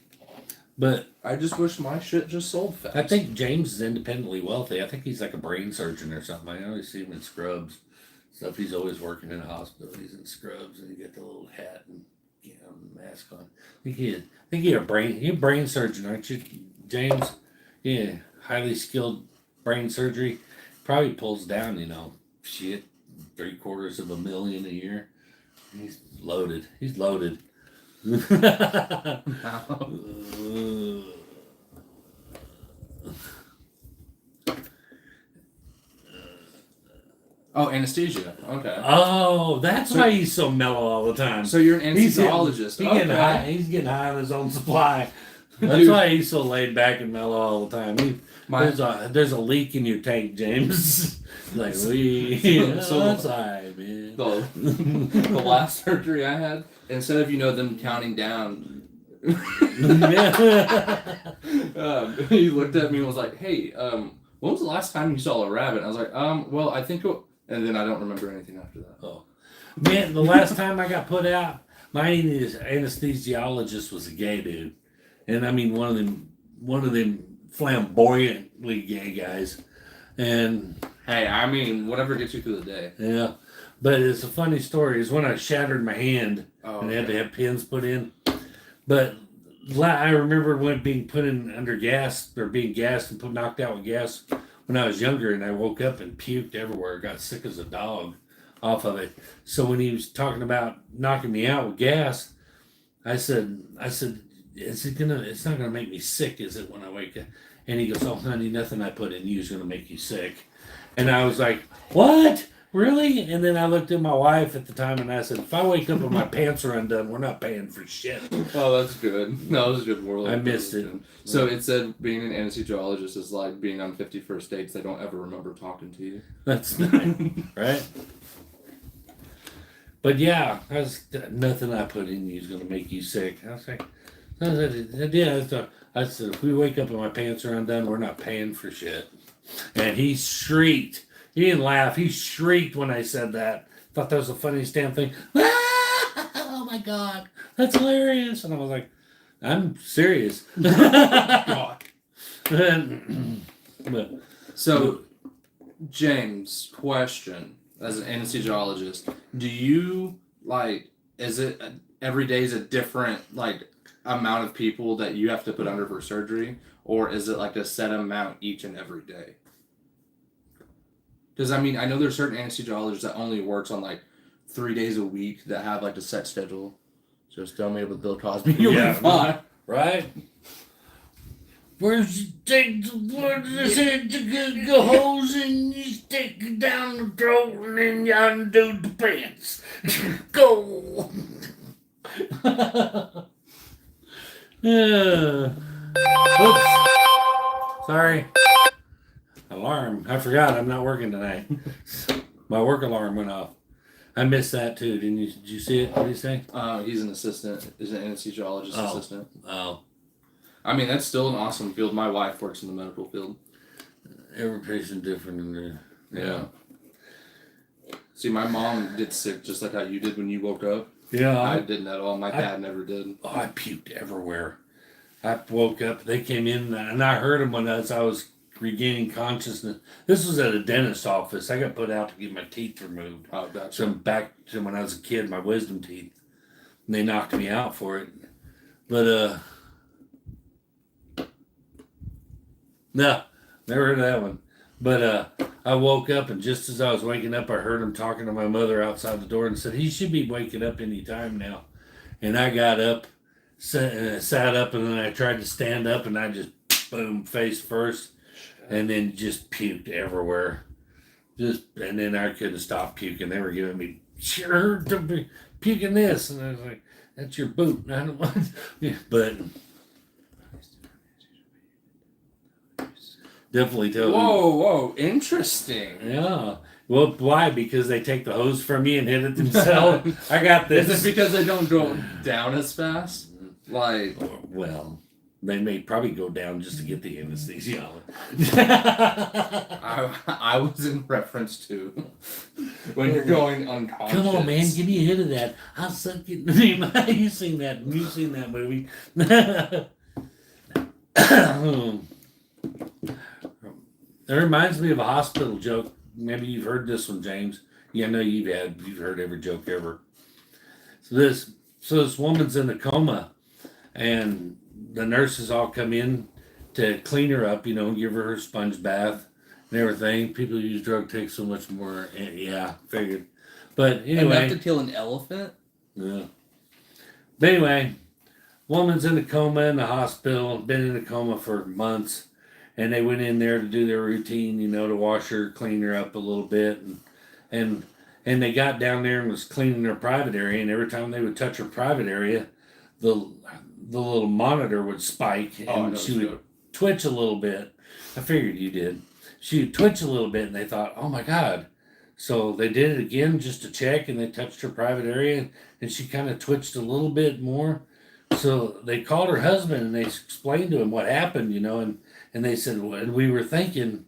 But I just wish my shit just sold fast. I think James is independently wealthy. I think he's like a brain surgeon or something. I always see him in scrubs. Stuff. He's always working in a hospital. He's in scrubs and he got the little hat and mask on. I think you're a brain surgeon, aren't you, James? Yeah, highly skilled brain surgery. Probably pulls down, shit, $750,000 a year. He's loaded. He's loaded. Oh, anesthesia. Okay. Oh, that's why he's so mellow all the time. So you're an anesthesiologist. He's getting high on his own supply. That's why he's so laid back and mellow all the time. There's a leak in your tank, James. Like that's all right, man. The last surgery I had, instead of them counting down, he looked at me and was like, "Hey, when was the last time you saw a rabbit?" And I was like, well, I think. And then I don't remember anything after that. Oh, man, the last time I got put out, my anesthesiologist was a gay dude, and I mean one of them flamboyantly gay guys, and hey, I mean whatever gets you through the day. Yeah, but it's a funny story. Is when I shattered my hand and they had to have pins put in, but I remember when being put in under gas or being gassed and knocked out with gas when I was younger, and I woke up and puked everywhere. Got sick as a dog off of it. So when he was talking about knocking me out with gas, I said, it's not gonna make me sick, is it, when I wake up? And he goes, oh honey, nothing I put in you is gonna make you sick. And I was like, what? Really? And then I looked at my wife at the time and I said, if I wake up and my pants are undone, we're not paying for shit. Oh, that's good. No, it was a good moral. I missed it. So it said being an anesthesiologist is like being on 50 First Dates. They don't ever remember talking to you. That's nice, right? But yeah, nothing I put in you is going to make you sick. I was like, I said, if we wake up and my pants are undone, we're not paying for shit. And he shrieked. He didn't laugh. He shrieked when I said that. Thought that was the funniest damn thing. Oh my God, that's hilarious. And I was like, I'm serious. God. So, James, question. As an anesthesiologist, do you, is it every day is a different, amount of people that you have to put under for surgery? Or is it a set amount each and every day? Because, I mean, I know there's certain anesthesiologists that only works on, 3 days a week that have, a set schedule. Just tell me with Bill Cosby, you'll be fine. Right? Where's you take this head to get the hose and you stick it down the throat and then you undo the pants. Go! Oops. Sorry. Alarm. I forgot I'm not working tonight. My work alarm went off. I missed that too. Did you see it? What did he say? He's an assistant. He's an anesthesiologist assistant. Oh. I mean, that's still an awesome field. My wife works in the medical field. Every patient different. Yeah. See, my mom gets sick just like how you did when you woke up. Yeah. I didn't at all. My dad never did. Oh, I puked everywhere. I woke up. They came in and I heard them when I was regaining consciousness. This was at a dentist's office. I got put out to get my teeth removed. Oh, gotcha. Some back to when I was a kid, my wisdom teeth. And they knocked me out for it. But, no, never heard of that one. But I woke up, and just as I was waking up, I heard him talking to my mother outside the door and said, he should be waking up any time now. And I got up, sat up, and then I tried to stand up, and I just, boom, face first, and then just puked everywhere. And then I couldn't stop puking. They were giving me sure to be puking this, and I was like, that's your boot. I don't want, yeah, but definitely tell. Whoa, interesting. Yeah. Well, why? Because they take the hose from you and hit it themselves. I got this. Is it because they don't go down as fast? Like, well, they may probably go down just to get the anesthesia. I was in reference to when you're going unconscious. Come on, man, give me a hit of that. I'll suck it. You seen that? You've seen that movie? It reminds me of a hospital joke. Maybe you've heard this one, James. Yeah, I know you've heard every joke ever. So this woman's in a coma, and the nurses all come in to clean her up, give her sponge bath and everything. People use drug take so much more. Yeah, figured. But anyway, enough to kill an elephant. Yeah. But anyway, woman's in a coma in the hospital. Been in a coma for months. And they went in there to do their routine, to wash her, clean her up a little bit, and they got down there and was cleaning her private area. And every time they would touch her private area, the little monitor would spike, and she would twitch a little bit. I figured you did. She would twitch a little bit, and they thought, "Oh my God!" So they did it again just to check, and they touched her private area, and she kind of twitched a little bit more. So they called her husband, and they explained to him what happened, and they said, well, and we were thinking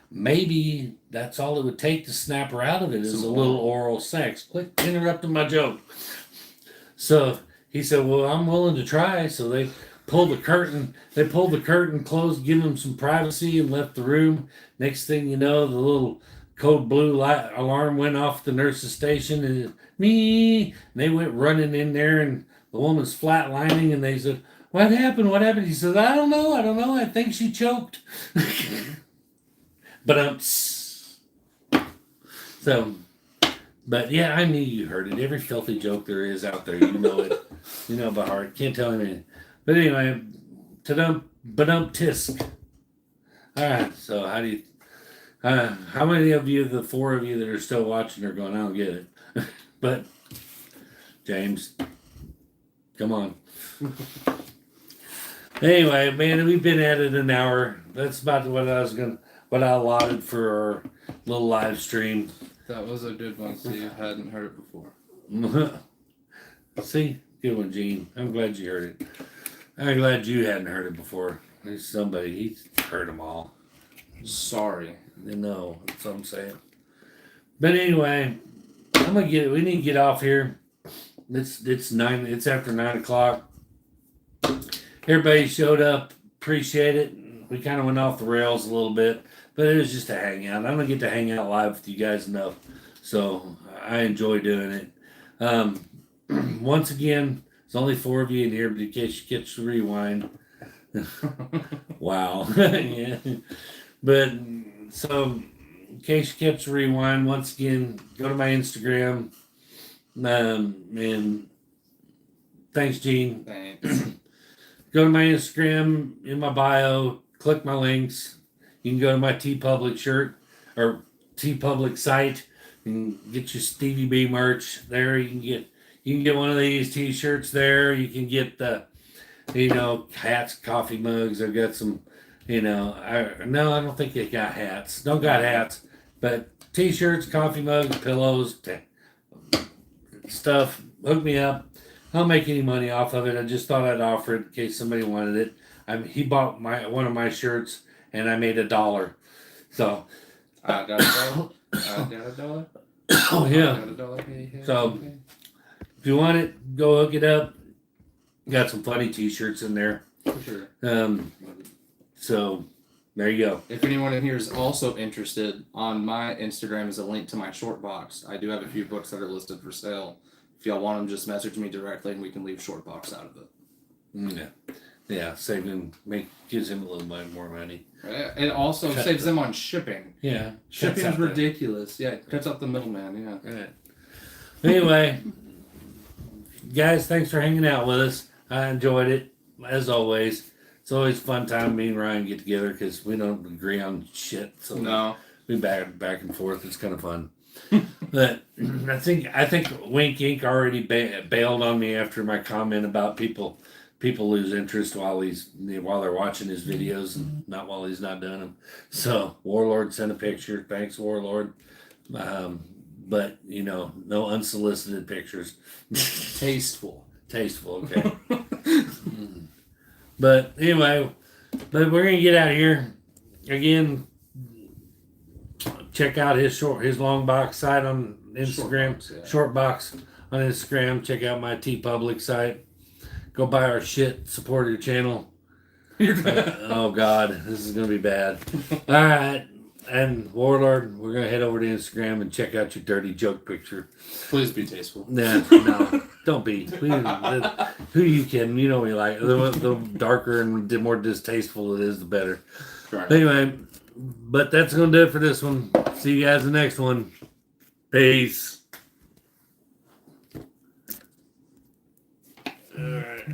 maybe that's all it would take to snap her out of it is a little oral sex. Quit interrupting my joke. So he said, well, I'm willing to try. So they pulled the curtain. They pulled the curtain, closed, give him some privacy, and left the room. Next thing you know, the little code blue light alarm went off at the nurse's station, and me. And they went running in there, and the woman's flatlining, and they said, what happened? What happened? He says, I don't know. I think she choked. But but yeah, I knew you heard it. Every filthy joke there is out there, you know it. You know by heart. Can't tell anything. But anyway, tisk. All right. So how do you? How many of you, the four of you that are still watching, are going? I don't get it. But James, come on. Anyway, man, we've been at it an hour. That's about what I allotted for our little live stream. That was a good one, Steve. Hadn't heard it before. See? Good one, Gene. I'm glad you heard it. I'm glad you hadn't heard it before. There's somebody, he's heard them all. Sorry. No, that's what I'm saying. But anyway, we need to get off here. It's after 9 o'clock. Everybody showed up. Appreciate it. We kind of went off the rails a little bit, but it was just a hangout. I don't get to hang out live with you guys enough, so I enjoy doing it. Once again, there's only 4 of you in here, but in case you catch the rewind. Wow. Yeah. But so, in case you catch the rewind, once again, go to my Instagram. And thanks, Gene. Thanks. Go to my Instagram, in my bio, click my links. You can go to my TeePublic shirt or TeePublic site and get your Stevie B merch there. You can get one of these t-shirts there. You can get the hats, coffee mugs. I've got some, I don't think they got hats. Don't got hats, but t-shirts, coffee mugs, pillows, stuff. Hook me up. I don't make any money off of it. I just thought I'd offer it in case somebody wanted it. He bought one of my shirts, and I made $1. So I got $1. I got $1. Oh yeah. I got $1. So if you want it, go hook it up. Got some funny t-shirts in there. For sure. So there you go. If anyone in here is also interested, on my Instagram is a link to my short box. I do have a few books that are listed for sale. If y'all want them, just message me directly, and we can leave short box out of it. Yeah. Save him, gives him a little bit more money. It also saves them on shipping. Yeah, Shipping's ridiculous. Yeah, cuts out the middleman. Yeah. Right. Anyway, guys, thanks for hanging out with us. I enjoyed it as always. It's always a fun time me and Ryan get together because we don't agree on shit. So no, we back and forth. It's kind of fun. But I think Wink Inc. already bailed on me after my comment about people lose interest while they're watching his videos and not while he's not doing them. So Warlord sent a picture. Thanks, Warlord. But no unsolicited pictures. Tasteful. Okay. But anyway, we're gonna get out of here again. Check out his long box site on Instagram. Short box on Instagram. Check out my TeePublic site. Go buy our shit. Support your channel. Oh God, this is gonna be bad. All right, and Warlord, we're gonna head over to Instagram and check out your dirty joke picture. Please be tasteful. Nah, no, don't be. Who you kidding? You know me like the darker and more distasteful it is, the better. Right. Anyway, but that's gonna do it for this one. See you guys in the next one. Peace. All right.